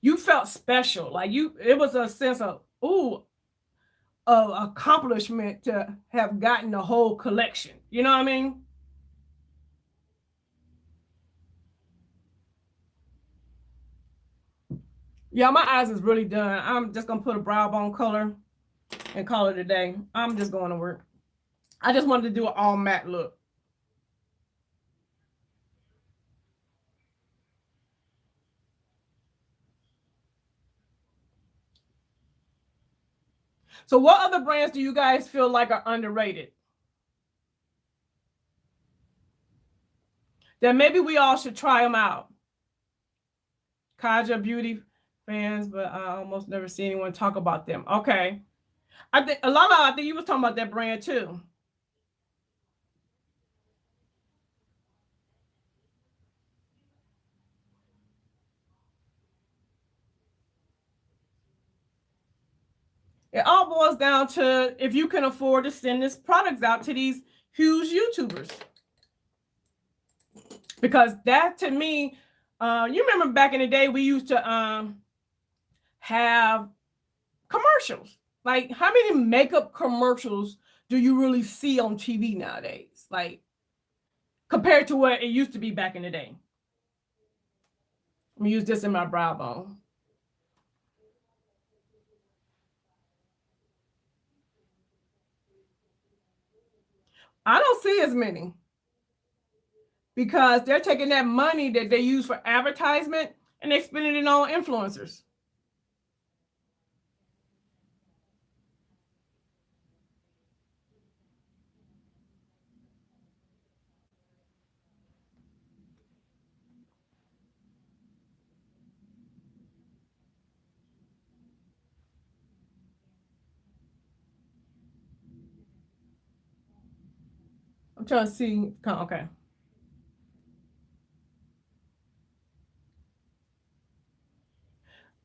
You felt special. Like it was a sense of, accomplishment to have gotten the whole collection. You know what I mean? Yeah, my eyes is really done. I'm just gonna put a brow bone color and call it a day. I'm just going to work. I just wanted to do an all matte look. So what other brands do you guys feel like are underrated? That maybe we all should try them out. Kaja Beauty fans, but I almost never see anyone talk about them. Okay. I think I think you was talking about that brand too. It all boils down to if you can afford to send this products out to these huge YouTubers. Because that to me, you remember back in the day, we used to have commercials. Like, how many makeup commercials do you really see on TV nowadays? Like, compared to what it used to be back in the day. I'm gonna use this in my brow bone. I don't see as many because they're taking that money that they use for advertisement and they spending it on influencers. I'm trying to see. Okay.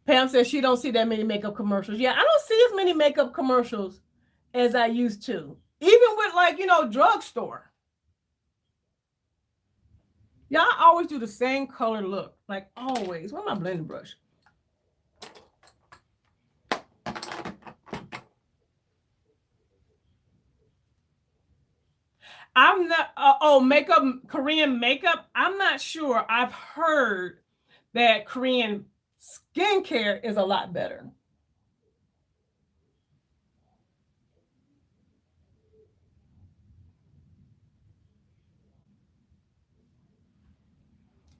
Pam says she don't see that many makeup commercials. Yeah, I don't see as many makeup commercials as I used to. Even with drugstore. Yeah, I always do the same color look. Like always. Where's my blending brush? I'm not, makeup, Korean makeup. I'm not sure. I've heard that Korean skincare is a lot better.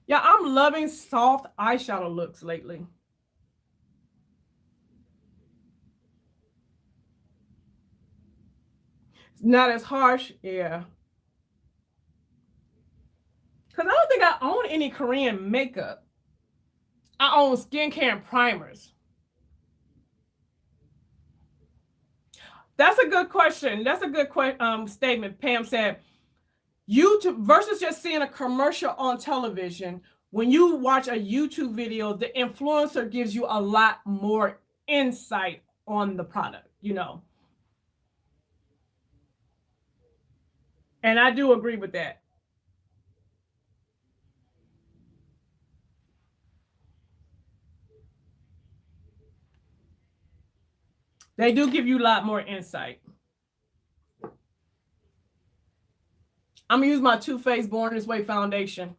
Yeah, I'm loving soft eyeshadow looks lately. It's not as harsh. Yeah. Because I don't think I own any Korean makeup. I own skincare and primers. That's a good question. That's a good statement. Pam said, YouTube versus just seeing a commercial on television. When you watch a YouTube video, the influencer gives you a lot more insight on the product. And I do agree with that. They do give you a lot more insight. I'm gonna use my Too Faced Born This Way foundation.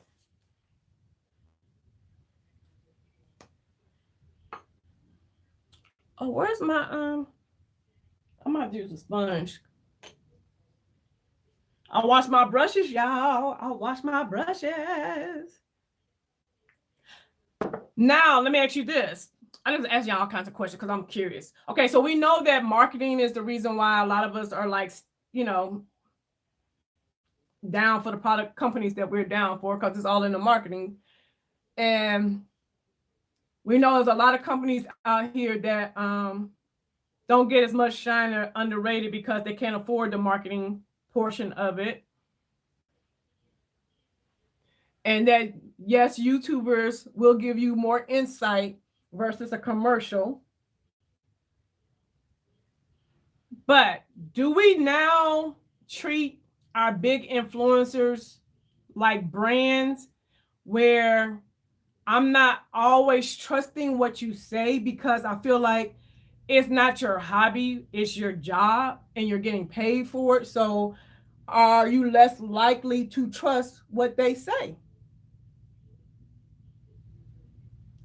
Oh, where's my I might use a sponge. I'll wash my brushes, y'all. I'll wash my brushes. Now, let me ask you this. I just ask you all kinds of questions because I'm curious. Okay, so we know that marketing is the reason why a lot of us are like, you know, down for the product companies that we're down for because it's all in the marketing. And we know there's a lot of companies out here that don't get as much shine or underrated because they can't afford the marketing portion of it. And that, yes, YouTubers will give you more insight versus a commercial. But do we now treat our big influencers like brands where I'm not always trusting what you say because I feel like it's not your hobby, it's your job and you're getting paid for it. So are you less likely to trust what they say?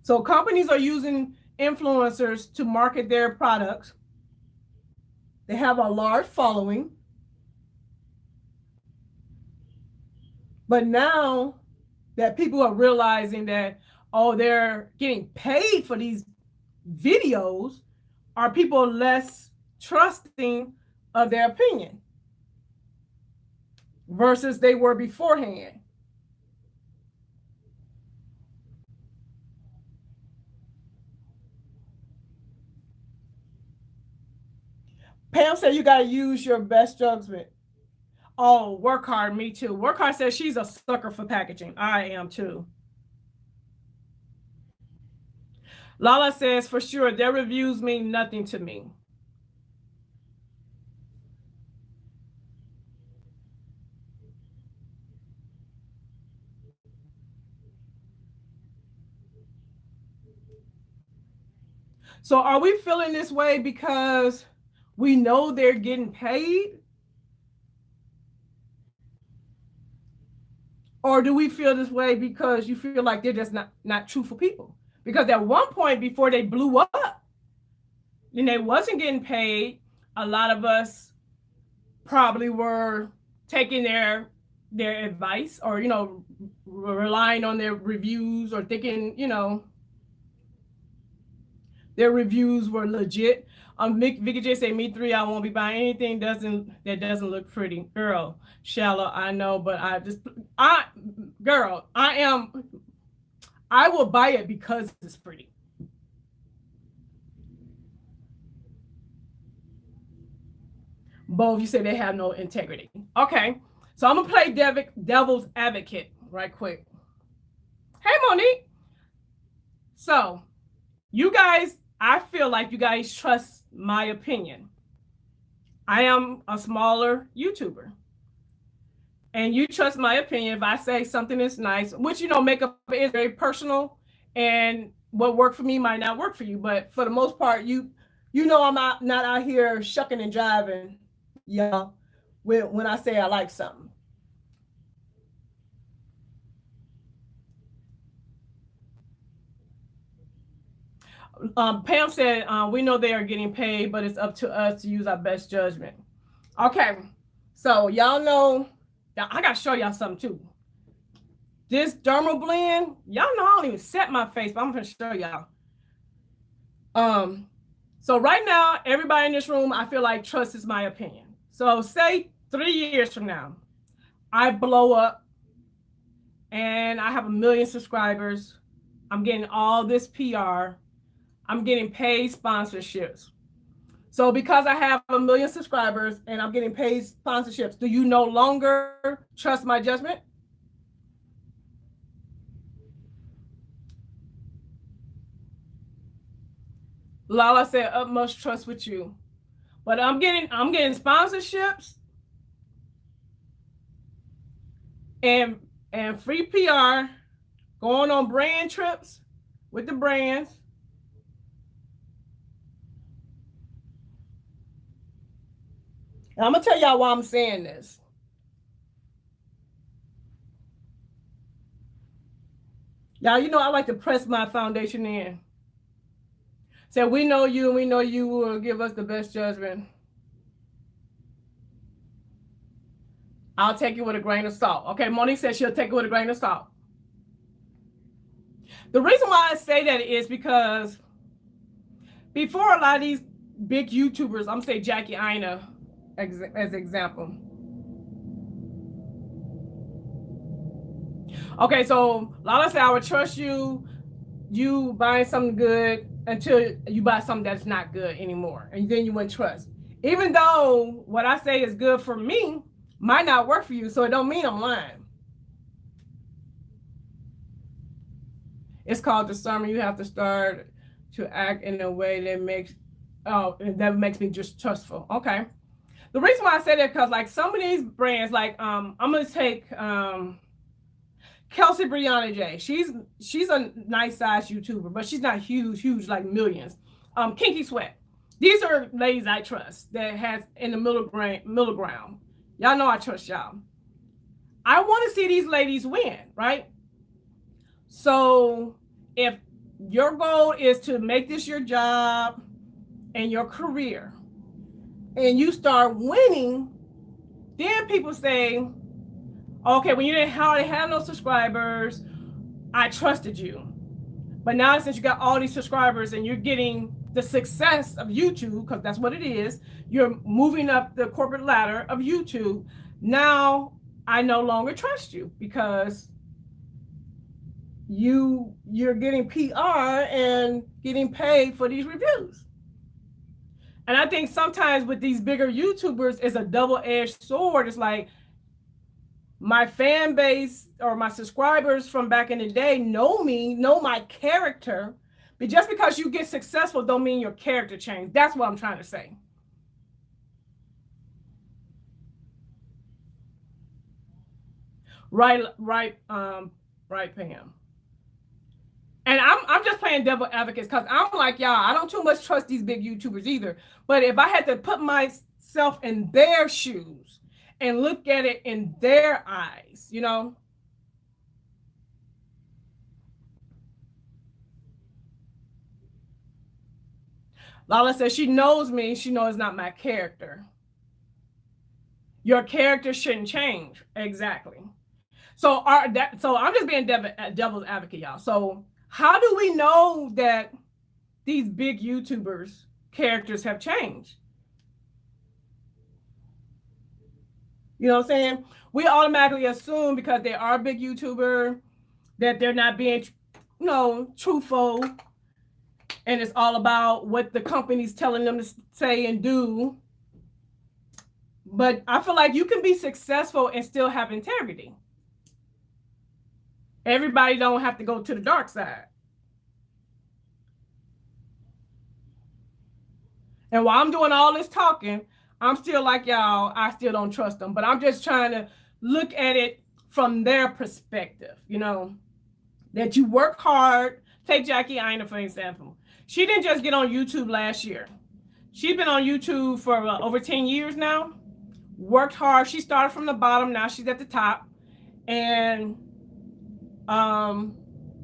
So companies are using influencers to market their products. They have a large following. But now that people are realizing that, oh, they're getting paid for these videos, are people less trusting of their opinion versus they were beforehand? Pam said you got to use your best judgment. Oh, work hard, me too. Work hard says she's a sucker for packaging. I am too. Lala says for sure their reviews mean nothing to me. So are we feeling this way because we know they're getting paid? Or do we feel this way because you feel like they're just not truthful people? Because at one point before they blew up and they wasn't getting paid, a lot of us probably were taking their advice or, you know, relying on their reviews or thinking, you know, their reviews were legit. Vicky J say, me three, I won't be buying anything that doesn't look pretty. Girl, shallow, I know, but I will buy it because it's pretty. Both you say they have no integrity. Okay, so I'm gonna play devil's advocate right quick. Hey, Monique. So you guys, I feel like you guys trust my opinion. I am a smaller YouTuber. And you trust my opinion if I say something is nice, which, you know, makeup is very personal and what worked for me might not work for you. But for the most part, you know I'm not out here shucking and jiving, y'all, when I say I like something. Pam said, we know they are getting paid, but it's up to us to use our best judgment. Okay, so y'all know, I got to show y'all something too. This dermal blend, y'all know I don't even set my face, but I'm going to show y'all. So right now, everybody in this room, I feel like trusts my opinion. So say 3 years from now, I blow up and I have 1 million subscribers. I'm getting all this PR. I'm getting paid sponsorships. So because I have 1 million subscribers and I'm getting paid sponsorships, do you no longer trust my judgment? Lala said utmost trust with you. But I'm getting sponsorships. and free PR, going on brand trips with the brands. And I'm gonna tell y'all why I'm saying this. Y'all, you know I like to press my foundation in. Say, we know you and we know you will give us the best judgment. I'll take it with a grain of salt. Okay, Monique says she'll take it with a grain of salt. The reason why I say that is because before a lot of these big YouTubers, I'm gonna say Jackie Aina as an example. Okay, so Lala said I would trust you buying something good until you buy something that's not good anymore, and then you wouldn't trust. Even though what I say is good for me might not work for you, so it don't mean I'm lying. It's called discernment. You have to start to act in a way that makes me just trustful. Okay. The reason why I say that because like some of these brands, like I'm gonna take Kelsey Brianna J. She's a nice size YouTuber, but she's not huge like millions. Kinky Sweat. These are ladies I trust that has in the middle ground. Y'all know I trust y'all. I want to see these ladies win, right? So if your goal is to make this your job and your career, and you start winning, then people say, okay, when you didn't have no subscribers, I trusted you. But now since you got all these subscribers and you're getting the success of YouTube, because that's what it is, you're moving up the corporate ladder of YouTube. Now I no longer trust you because you're getting PR and getting paid for these reviews. And I think sometimes with these bigger YouTubers, it's a double-edged sword. It's like my fan base or my subscribers from back in the day know me, know my character. But just because you get successful don't mean your character changed. That's what I'm trying to say. Right, Pam. And I'm just playing devil advocates because I'm like y'all. I don't too much trust these big YouTubers either. But if I had to put myself in their shoes and look at it in their eyes, you know. Lala says she knows me. She knows it's not my character. Your character shouldn't change. Exactly. So I'm just being devil's advocate, y'all. So how do we know that these big YouTubers characters have changed? You know what I'm saying? We automatically assume because they are a big YouTuber that they're not being, truthful. And it's all about what the company's telling them to say and do. But I feel like you can be successful and still have integrity. Everybody don't have to go to the dark side. And while I'm doing all this talking, I'm still like y'all, I still don't trust them. But I'm just trying to look at it from their perspective, that you work hard. Take Jackie Aina, for example. She didn't just get on YouTube last year. She's been on YouTube for over 10 years now. Worked hard. She started from the bottom. Now she's at the top. And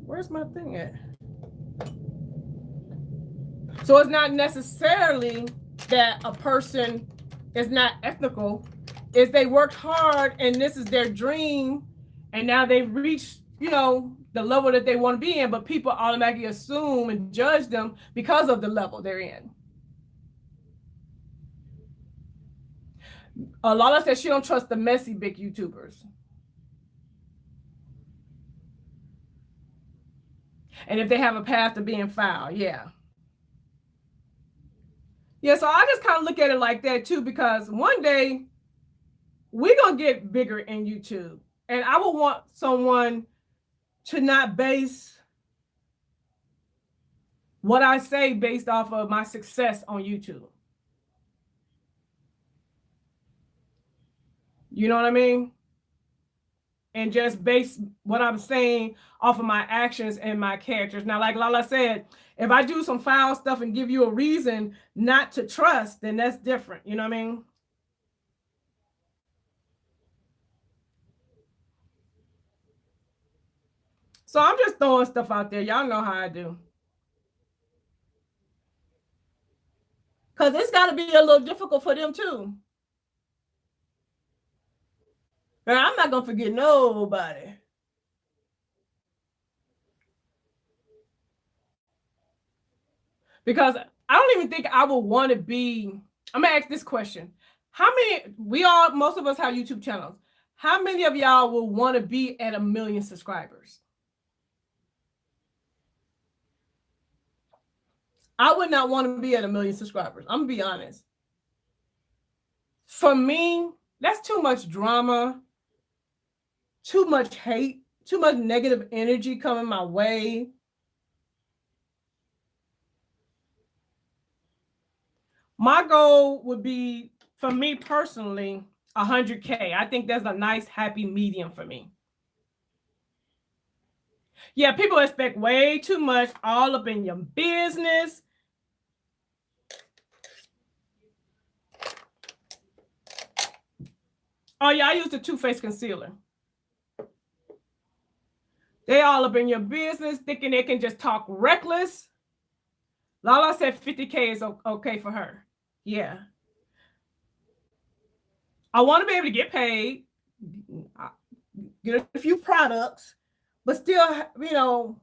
where's my thing at? So it's not necessarily that a person is not ethical. It's they worked hard and this is their dream. And now they've reached, the level that they want to be in, but people automatically assume and judge them because of the level they're in. Lala says she don't trust the messy big YouTubers. And if they have a path to being foul, yeah. Yeah, so I just kind of look at it like that too, because one day we're going to get bigger in YouTube. And I would want someone to not base what I say based off of my success on YouTube. You know what I mean? and just base what I'm saying off of my actions and my characters. Now, like Lala said, if I do some foul stuff and give you a reason not to trust, then that's different. You know what I mean? So I'm just throwing stuff out there. Y'all know how I do. Because it's got to be a little difficult for them too. And I'm not going to forget nobody. Because I don't even think I would want to be. I'm going to ask this question. How many, most of us have YouTube channels. How many of y'all will want to be at 1 million subscribers? I would not want to be at 1 million subscribers. I'm going to be honest. For me, that's too much drama, too much hate, too much negative energy coming my way. My goal would be, for me personally, 100K. I think that's a nice, happy medium for me. Yeah, people expect way too much all up in your business. Oh, yeah, I use the Too Faced concealer. They all up in your business, thinking they can just talk reckless. Lala said 50K is okay for her. Yeah. I want to be able to get paid, get a few products, but still, you know,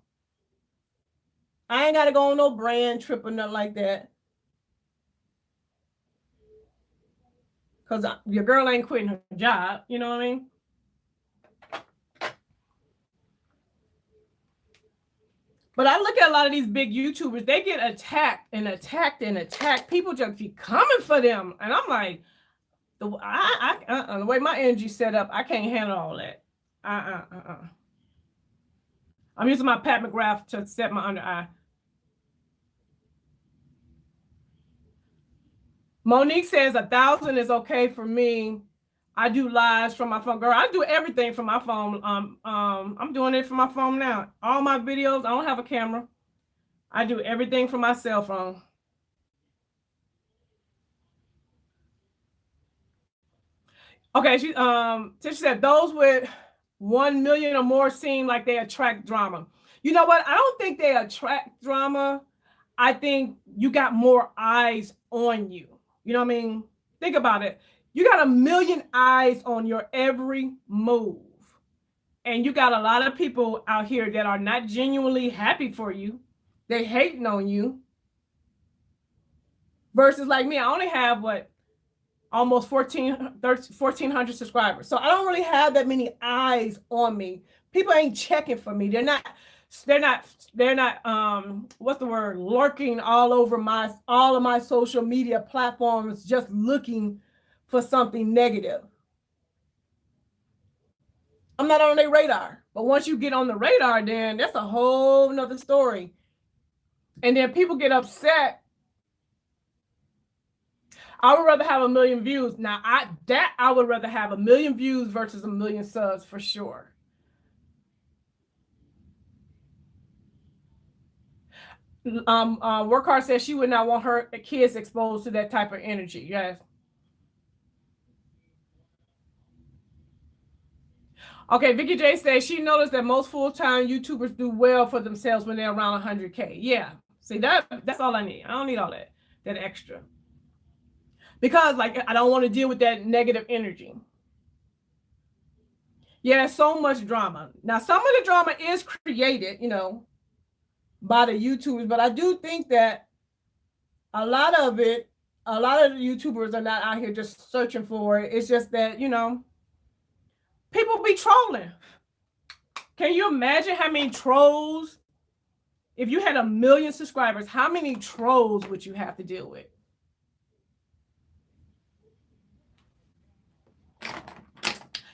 I ain't got to go on no brand trip or nothing like that. Because your girl ain't quitting her job. You know what I mean? But I look at a lot of these big YouTubers, they get attacked and attacked and attacked. People just be coming for them. And I'm like, the way my energy's set up, I can't handle all that. I'm using my Pat McGrath to set my under eye. Monique says 1,000 is okay for me. I do lives from my phone. Girl, I do everything from my phone. I'm doing it from my phone now. All my videos, I don't have a camera. I do everything from my cell phone. Okay, she said those with 1 million or more seem like they attract drama. You know what? I don't think they attract drama. I think you got more eyes on you. You know what I mean? Think about it. You got 1 million eyes on your every move. And you got a lot of people out here that are not genuinely happy for you. They hating on you. Versus like me, I only have almost 1,400 subscribers. So I don't really have that many eyes on me. People ain't checking for me. They're not what's the word, lurking all over all of my social media platforms just looking for something negative. I'm not on their radar. But once you get on the radar, then that's a whole nother story. And then people get upset. I would rather have 1 million views. Now, I would rather have 1 million views versus 1 million subs for sure. Workhard says she would not want her kids exposed to that type of energy. Yes. Okay, Vicky J says she noticed that most full-time YouTubers do well for themselves when they're around 100K. Yeah. See, that's all I need. I don't need all that extra. Because like I don't want to deal with that negative energy. Yeah, so much drama. Now, some of the drama is created, you know, by the YouTubers, but I do think that a lot of the YouTubers are not out here just searching for it. It's just that, you know, people be trolling. Can you imagine how many trolls? If you had 1 million subscribers, how many trolls would you have to deal with?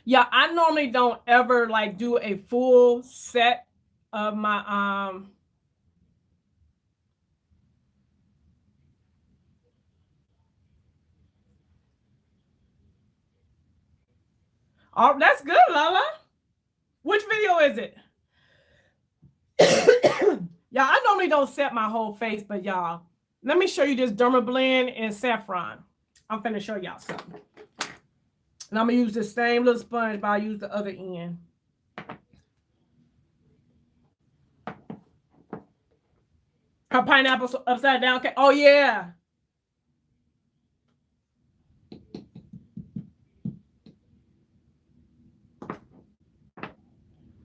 Yeah, I normally don't ever like do a full set of my Oh, that's good, Lala. Which video is it? Y'all, I normally don't set my whole face, but y'all, let me show you this Derma Blend in Saffron. I'm finna show y'all something. And I'm gonna use the same little sponge, but I'll use the other end. Her pineapple upside down. Okay. Oh yeah.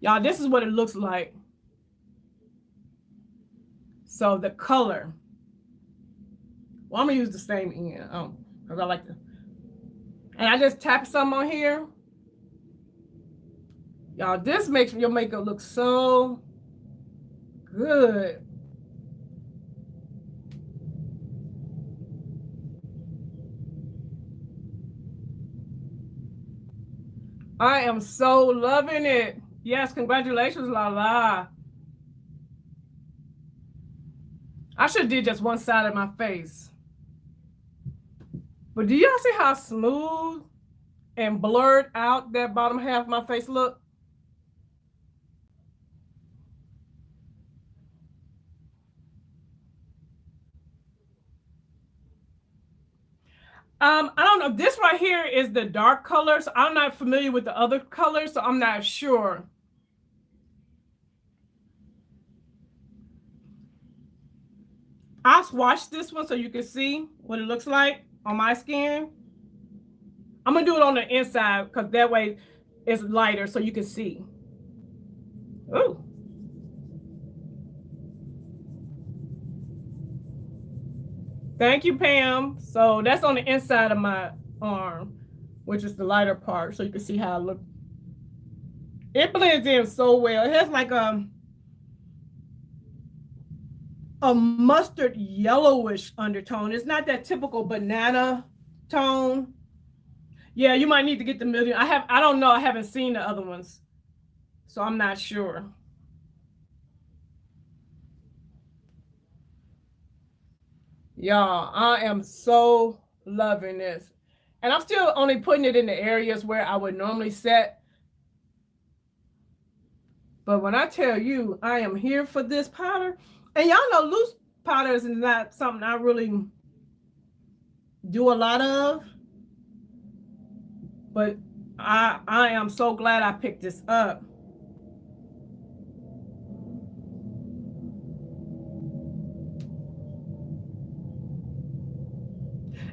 Y'all, this is what it looks like. So the color. Well, I'm gonna use the same end. Because I like to. And I just tap some on here. Y'all, this makes your makeup look so good. I am so loving it. Yes, congratulations, Lala. I should have did just one side of my face. But do y'all see how smooth and blurred out that bottom half of my face look? I don't know. This right here is the dark color, so I'm not familiar with the other colors, so I'm not sure. I swatched this one so you can see what it looks like on my skin. I'm gonna do it on the inside because that way it's lighter so you can see. Ooh. Thank you, Pam. So that's on the inside of my arm, which is the lighter part, so you can see how it looks. It blends in so well. It has like a mustard yellowish undertone. It's not that typical banana tone. Yeah, you might need to get the million. I don't know. I haven't seen the other ones, so I'm not sure. Y'all, I am so loving this. And I'm still only putting it in the areas where I would normally set. But when I tell you I am here for this powder, and y'all know loose powders is not something I really do a lot of. But I am so glad I picked this up.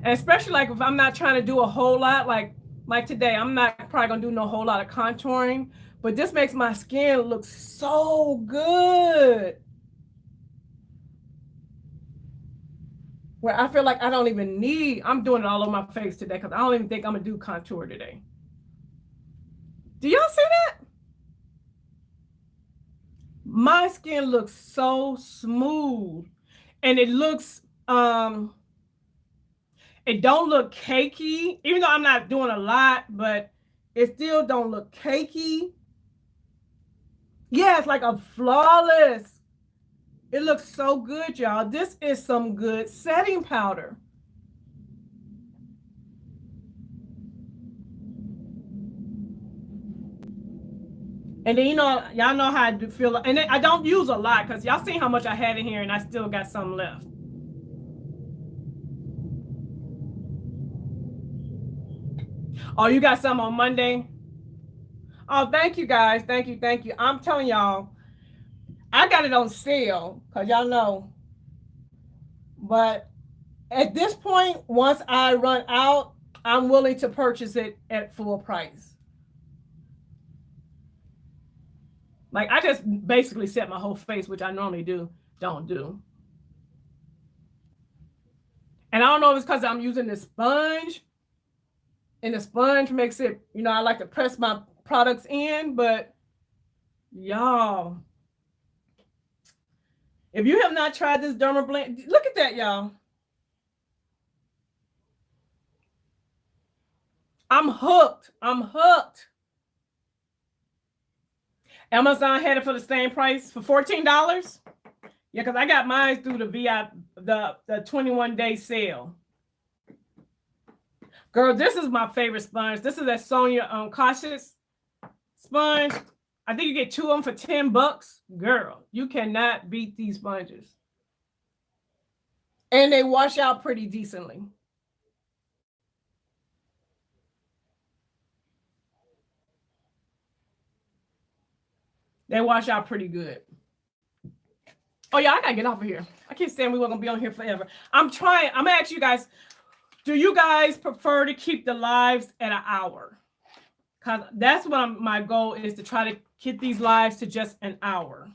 And especially like if I'm not trying to do a whole lot, like today, I'm not probably gonna do no whole lot of contouring, but this makes my skin look so good. Where I feel like I don't even need, I'm doing it all over my face today because I don't even think I'm gonna do contour today. Do y'all see that? My skin looks so smooth and it looks, it don't look cakey, even though I'm not doing a lot, but it still don't look cakey. Yeah, it's like a flawless. It looks so good, y'all. This is some good setting powder. And then, y'all know how I do feel. And I don't use a lot because y'all see how much I had in here and I still got some left. Oh, you got some on Monday? Oh, thank you guys. Thank you. Thank you. I'm telling y'all, I got it on sale because y'all know. But at this point, once I run out, I'm willing to purchase it at full price. Like I just basically set my whole face, which I normally don't do. And I don't know if it's because I'm using this sponge. And the sponge makes it, I like to press my products in, but y'all, if you have not tried this Derma Blend, look at that, y'all. I'm hooked. I'm hooked. Amazon had it for the same price for $14. Yeah, because I got mine through the 21-day sale. Girl, this is my favorite sponge. This is that Sonia Cautious sponge. I think you get 2 of them for $10. Girl, you cannot beat these sponges. And they wash out pretty decently. They wash out pretty good. Oh yeah, I gotta get off of here. I keep saying we were gonna be on here forever. I'm gonna ask you guys, do you guys prefer to keep the lives at an hour? Because that's what my goal is, to try to get these lives to just an hour.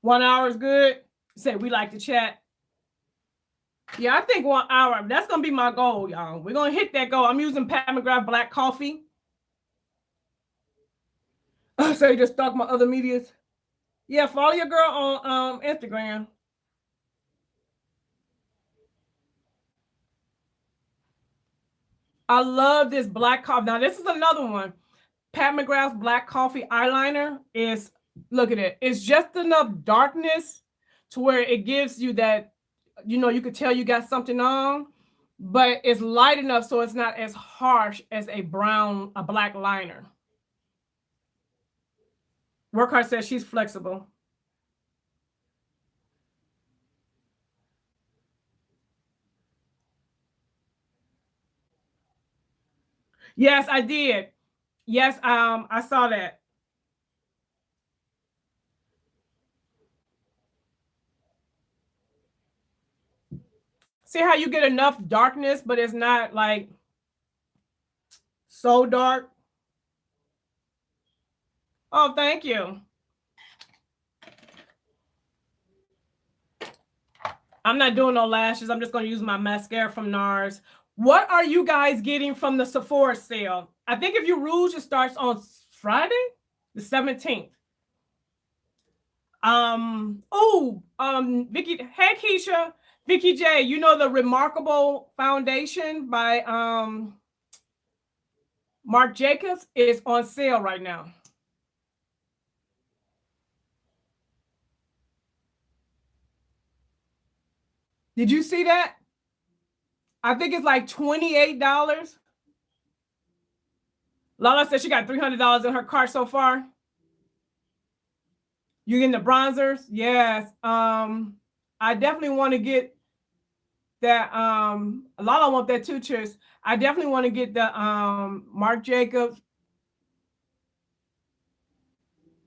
One hour is good. Say we like to chat. Yeah, I think 1 hour. That's gonna be my goal, y'all. We're gonna hit that goal. I'm using Pat McGrath black coffee. So you just stalk my other medias. Yeah, follow your girl on Instagram. I love this black coffee. Now this is another one. Pat McGrath's black coffee eyeliner is, look at it. It's just enough darkness to where it gives you that, you could tell you got something on, but it's light enough so it's not as harsh as a black liner. Workhart says she's flexible. Yes, I did. Yes, I saw that. See how you get enough darkness, but it's not like so dark. Oh, thank you. I'm not doing no lashes. I'm just going to use my mascara from NARS. What are you guys getting from the Sephora sale? I think if you Rouge, it starts on Friday, the 17th. Vicky, hey Keisha, Vicky J, you know the Remarkable Foundation by Marc Jacobs is on sale right now. Did you see that? I think it's like $28. Lala said she got $300 in her cart so far. You getting the bronzers? Yes. I definitely want to get that. Lala want that too, Tris. I definitely want to get the Marc Jacobs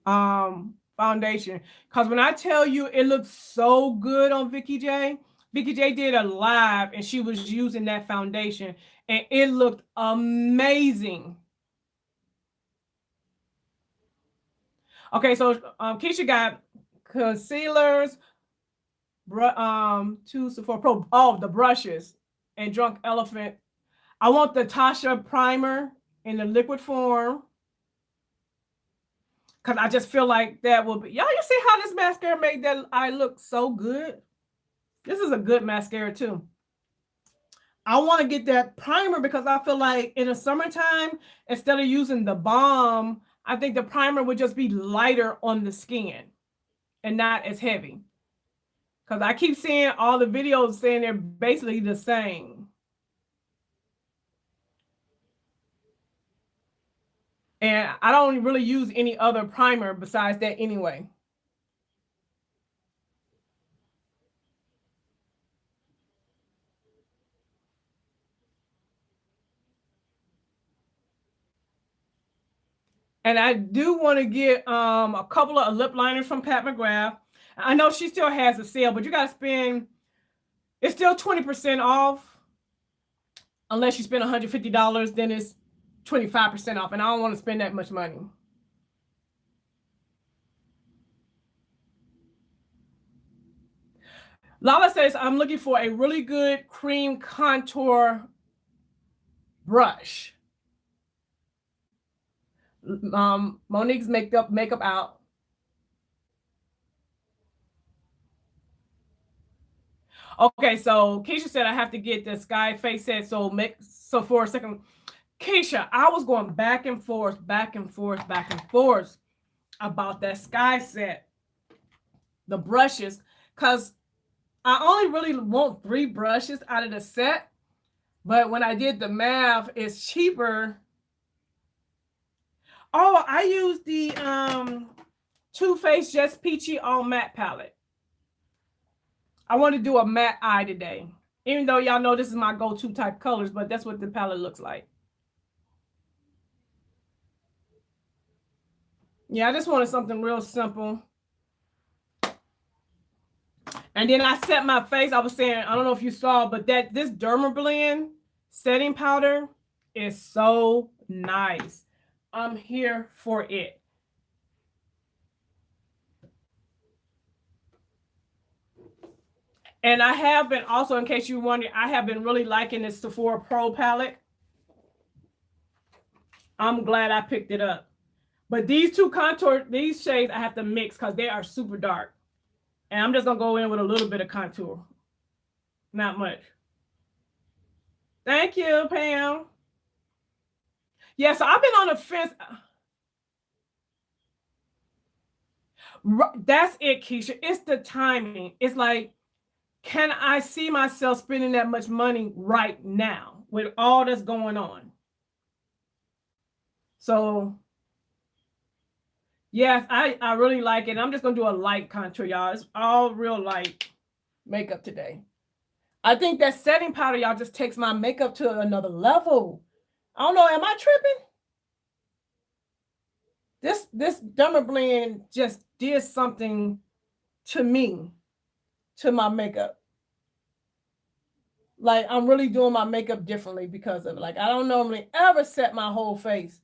foundation, because when I tell you it looks so good on Vicky J. Vicky J did a live and she was using that foundation and it looked amazing. Okay, so Keisha got concealers, 2 Sephora Pro. Oh, the brushes and Drunk Elephant. I want the Tasha primer in the liquid form, because I just feel like that will be. Y'all, you see how this mascara made that eye look so good? This is a good mascara too. I want to get that primer because I feel like in the summertime, instead of using the balm, I think the primer would just be lighter on the skin and not as heavy. Because I keep seeing all the videos saying they're basically the same. And I don't really use any other primer besides that anyway. And I do want to get a couple of lip liners from Pat McGrath. I know she still has a sale, but you got to spend, it's still 20% off. Unless you spend $150, then it's 25% off. And I don't want to spend that much money. Lala says, I'm looking for a really good cream contour brush. Monique's makeup out. Okay, so Keisha said I have to get the Sky Face set. So for a second, Keisha, I was going back and forth about that Sky set, the brushes, because I only really want 3 brushes out of the set. But when I did the math, it's cheaper. Oh, I used the Too Faced Just Peachy All Matte palette. I want to do a matte eye today. Even though y'all know this is my go-to type colors, but that's what the palette looks like. Yeah, I just wanted something real simple. And then I set my face. I was saying, I don't know if you saw, but this Dermablend setting powder is so nice. I'm here for it. And I have been also, in case you wonder, I have been really liking this Sephora Pro palette. I'm glad I picked it up. But these shades I have to mix because they are super dark. And I'm just going to go in with a little bit of contour. Not much. Thank you, Pam. Yeah, so I've been on the fence. That's it, Keisha. It's the timing. It's like, can I see myself spending that much money right now with all that's going on? So, yes, I really like it. I'm just going to do a light contour, y'all. It's all real light makeup today. I think that setting powder, y'all, just takes my makeup to another level. I don't know. Am I tripping? This Dermablend just did something to me, to my makeup. Like, I'm really doing my makeup differently because of it. Like, I don't normally ever set my whole face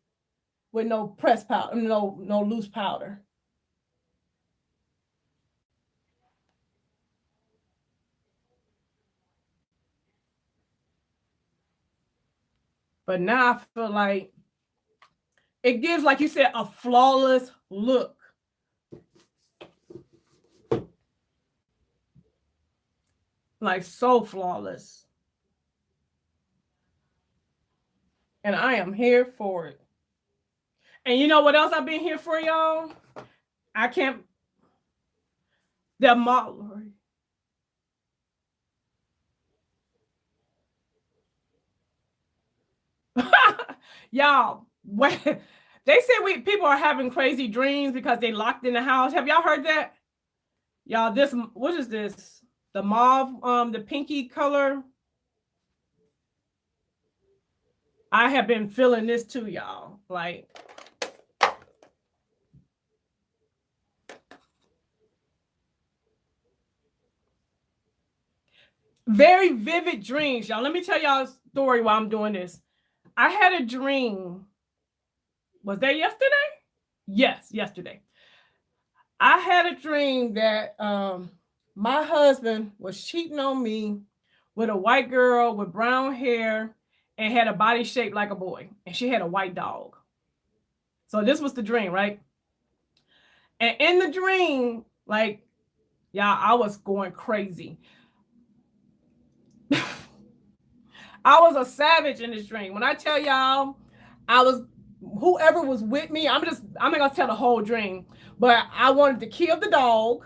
with no pressed powder, no loose powder. But now I feel like it gives, like you said, a flawless look. Like, so flawless. And I am here for it. And you know what else I've been here for, y'all? I can't. The mauve. Y'all, what? They say people are having crazy dreams because they locked in the house. Have y'all heard that? Y'all, what is this? The mauve, the pinky color. I have been feeling this too, y'all. Like, very vivid dreams, y'all. Let me tell y'all a story while I'm doing this. I had a dream. Was that yesterday? Yes, yesterday. I had a dream that my husband was cheating on me with a white girl with brown hair and had a body shaped like a boy. And she had a white dog. So this was the dream, right? And in the dream, like, y'all, I was going crazy. I was a savage in this dream. When I tell y'all, whoever was with me, I'm not gonna tell the whole dream, but I wanted to kill the dog.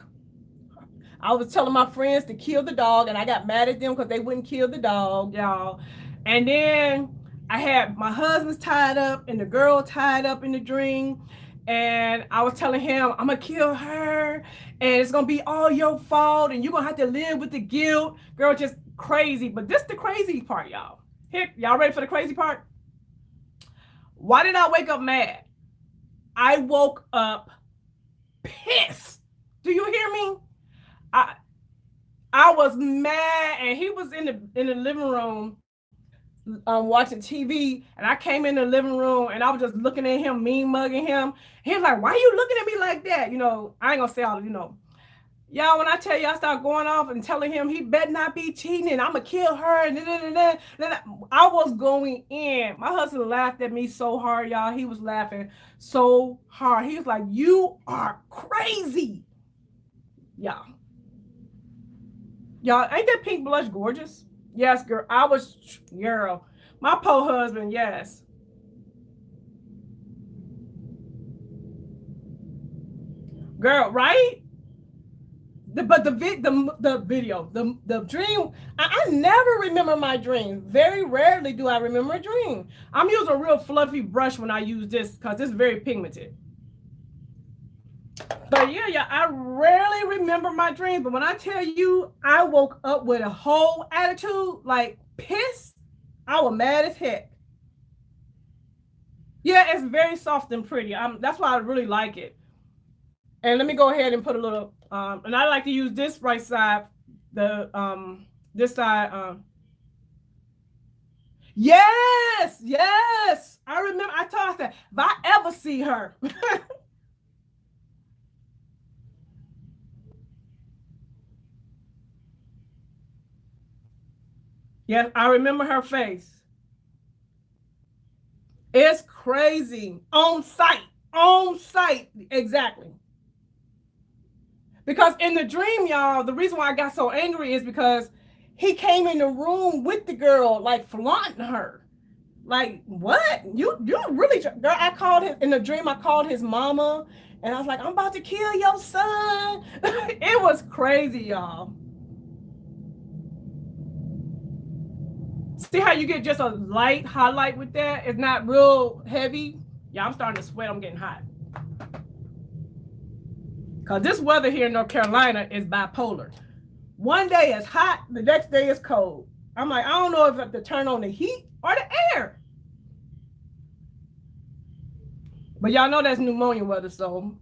I was telling my friends to kill the dog, and I got mad at them because they wouldn't kill the dog, y'all. And then I had my husband's tied up and the girl tied up in the dream. And I was telling him, I'm gonna kill her, and it's gonna be all your fault, and you're gonna have to live with the guilt. Girl, just crazy. But this the crazy part, y'all. Here, y'all ready for the crazy part? Why did I wake up mad? I woke up pissed. Do you hear me? I was mad, and he was in the living room watching TV, and I came in the living room and I was just looking at him, mean mugging him. He was like, "Why are you looking at me like that?" You know, I ain't gonna say all, y'all, when I tell you I start going off and telling him he better not be cheating and I'm gonna kill her, and then I was going in. My husband laughed at me so hard, y'all. He was laughing so hard. He was like, "You are crazy." Yeah. Y'all, ain't that pink blush gorgeous? Yes, girl. Girl. My poor husband, yes. Girl, right? But the video, the dream, I never remember my dream. Very rarely do I remember a dream. I'm using a real fluffy brush when I use this because it's very pigmented. But yeah, I rarely remember my dreams. But when I tell you I woke up with a whole attitude, like pissed, I was mad as heck. Yeah, it's very soft and pretty. That's why I really like it. And let me go ahead and put a little, and I like to use this right side, this side. Yes. I remember I told her, if I ever see her. Yes, I remember her face. It's crazy. On site, exactly. Because in the dream, y'all, the reason why I got so angry is because he came in the room with the girl, like flaunting her. Like, what? You really, girl, I called him in the dream, I called his mama, and I was like, I'm about to kill your son. It was crazy, y'all. See how you get just a light highlight with that? It's not real heavy. Yeah, I'm starting to sweat. I'm getting hot. Because this weather here in North Carolina is bipolar. One day is hot, the next day is cold. I'm like, I don't know if I have to turn on the heat or the air. But y'all know that's pneumonia weather, so.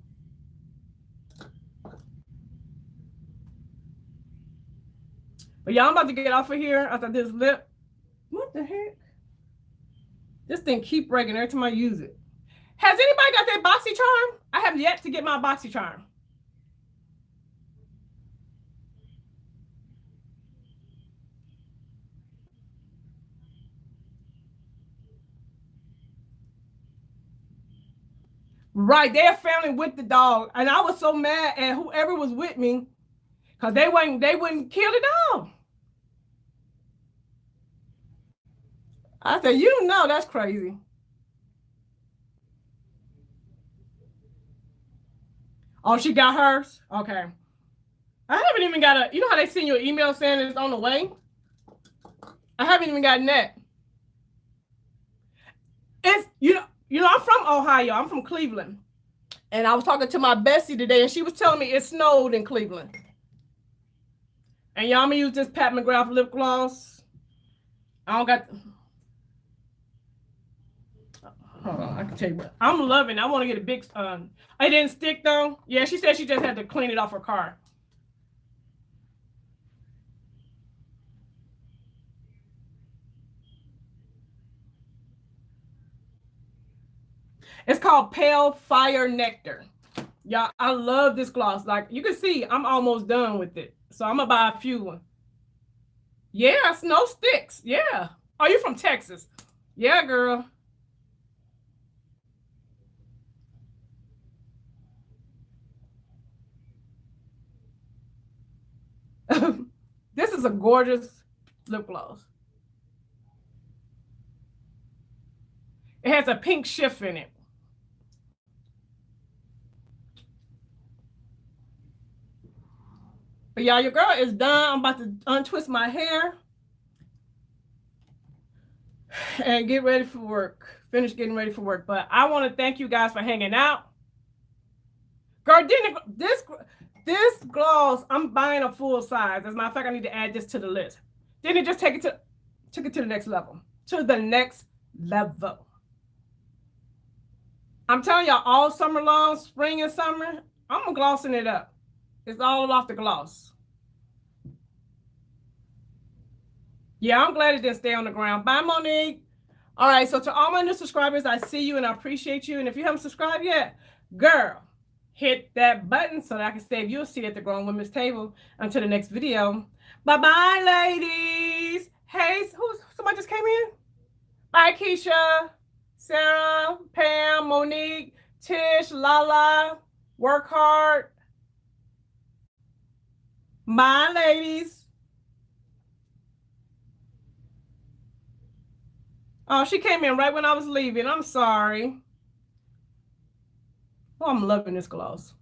But y'all, I'm about to get off of here after this lip. What the heck? This thing keep breaking every time I use it. Has anybody got that Boxycharm? I have yet to get my Boxycharm. Right, they're family with the dog, and I was so mad at whoever was with me because they wouldn't kill the dog. I said, you know, that's crazy. Oh, she got hers. Okay, I haven't even got a. You know how they send you an email saying it's on the way? I haven't even gotten that. It's I'm from Ohio. I'm from Cleveland, and I was talking to my bestie today, and she was telling me it snowed in Cleveland. And y'all, I'm gonna use this Pat McGrath lip gloss. I don't got. Hold on, I can tell you what. I'm loving it. I want to get a big. It didn't stick though. Yeah, she said she just had to clean it off her car. It's called Pale Fire Nectar. Y'all, I love this gloss. Like you can see, I'm almost done with it. So I'm gonna buy a few. Yeah, snow sticks. Yeah. Oh, you from Texas? Yeah, girl. This is a gorgeous lip gloss. It has a pink shift in it. But y'all, your girl is done. I'm about to untwist my hair and get ready for work. Finish getting ready for work. But I want to thank you guys for hanging out. Girl, this gloss, I'm buying a full size. As a matter of fact, I need to add this to the list. Then it just took it to the next level. To the next level. I'm telling y'all, all summer long, spring and summer, I'm glossing it up. It's all off the gloss. Yeah, I'm glad it didn't stay on the ground. Bye, Monique. All right, so to all my new subscribers, I see you and I appreciate you. And if you haven't subscribed yet, girl, hit that button so that I can save you a seat at the Grown Women's Table until the next video. Bye-bye, ladies. Hey, somebody just came in? Bye, Keisha, Sarah, Pam, Monique, Tish, Lala. Work hard. Bye, ladies. Oh, she came in right when I was leaving. I'm sorry. Oh, I'm loving this gloss.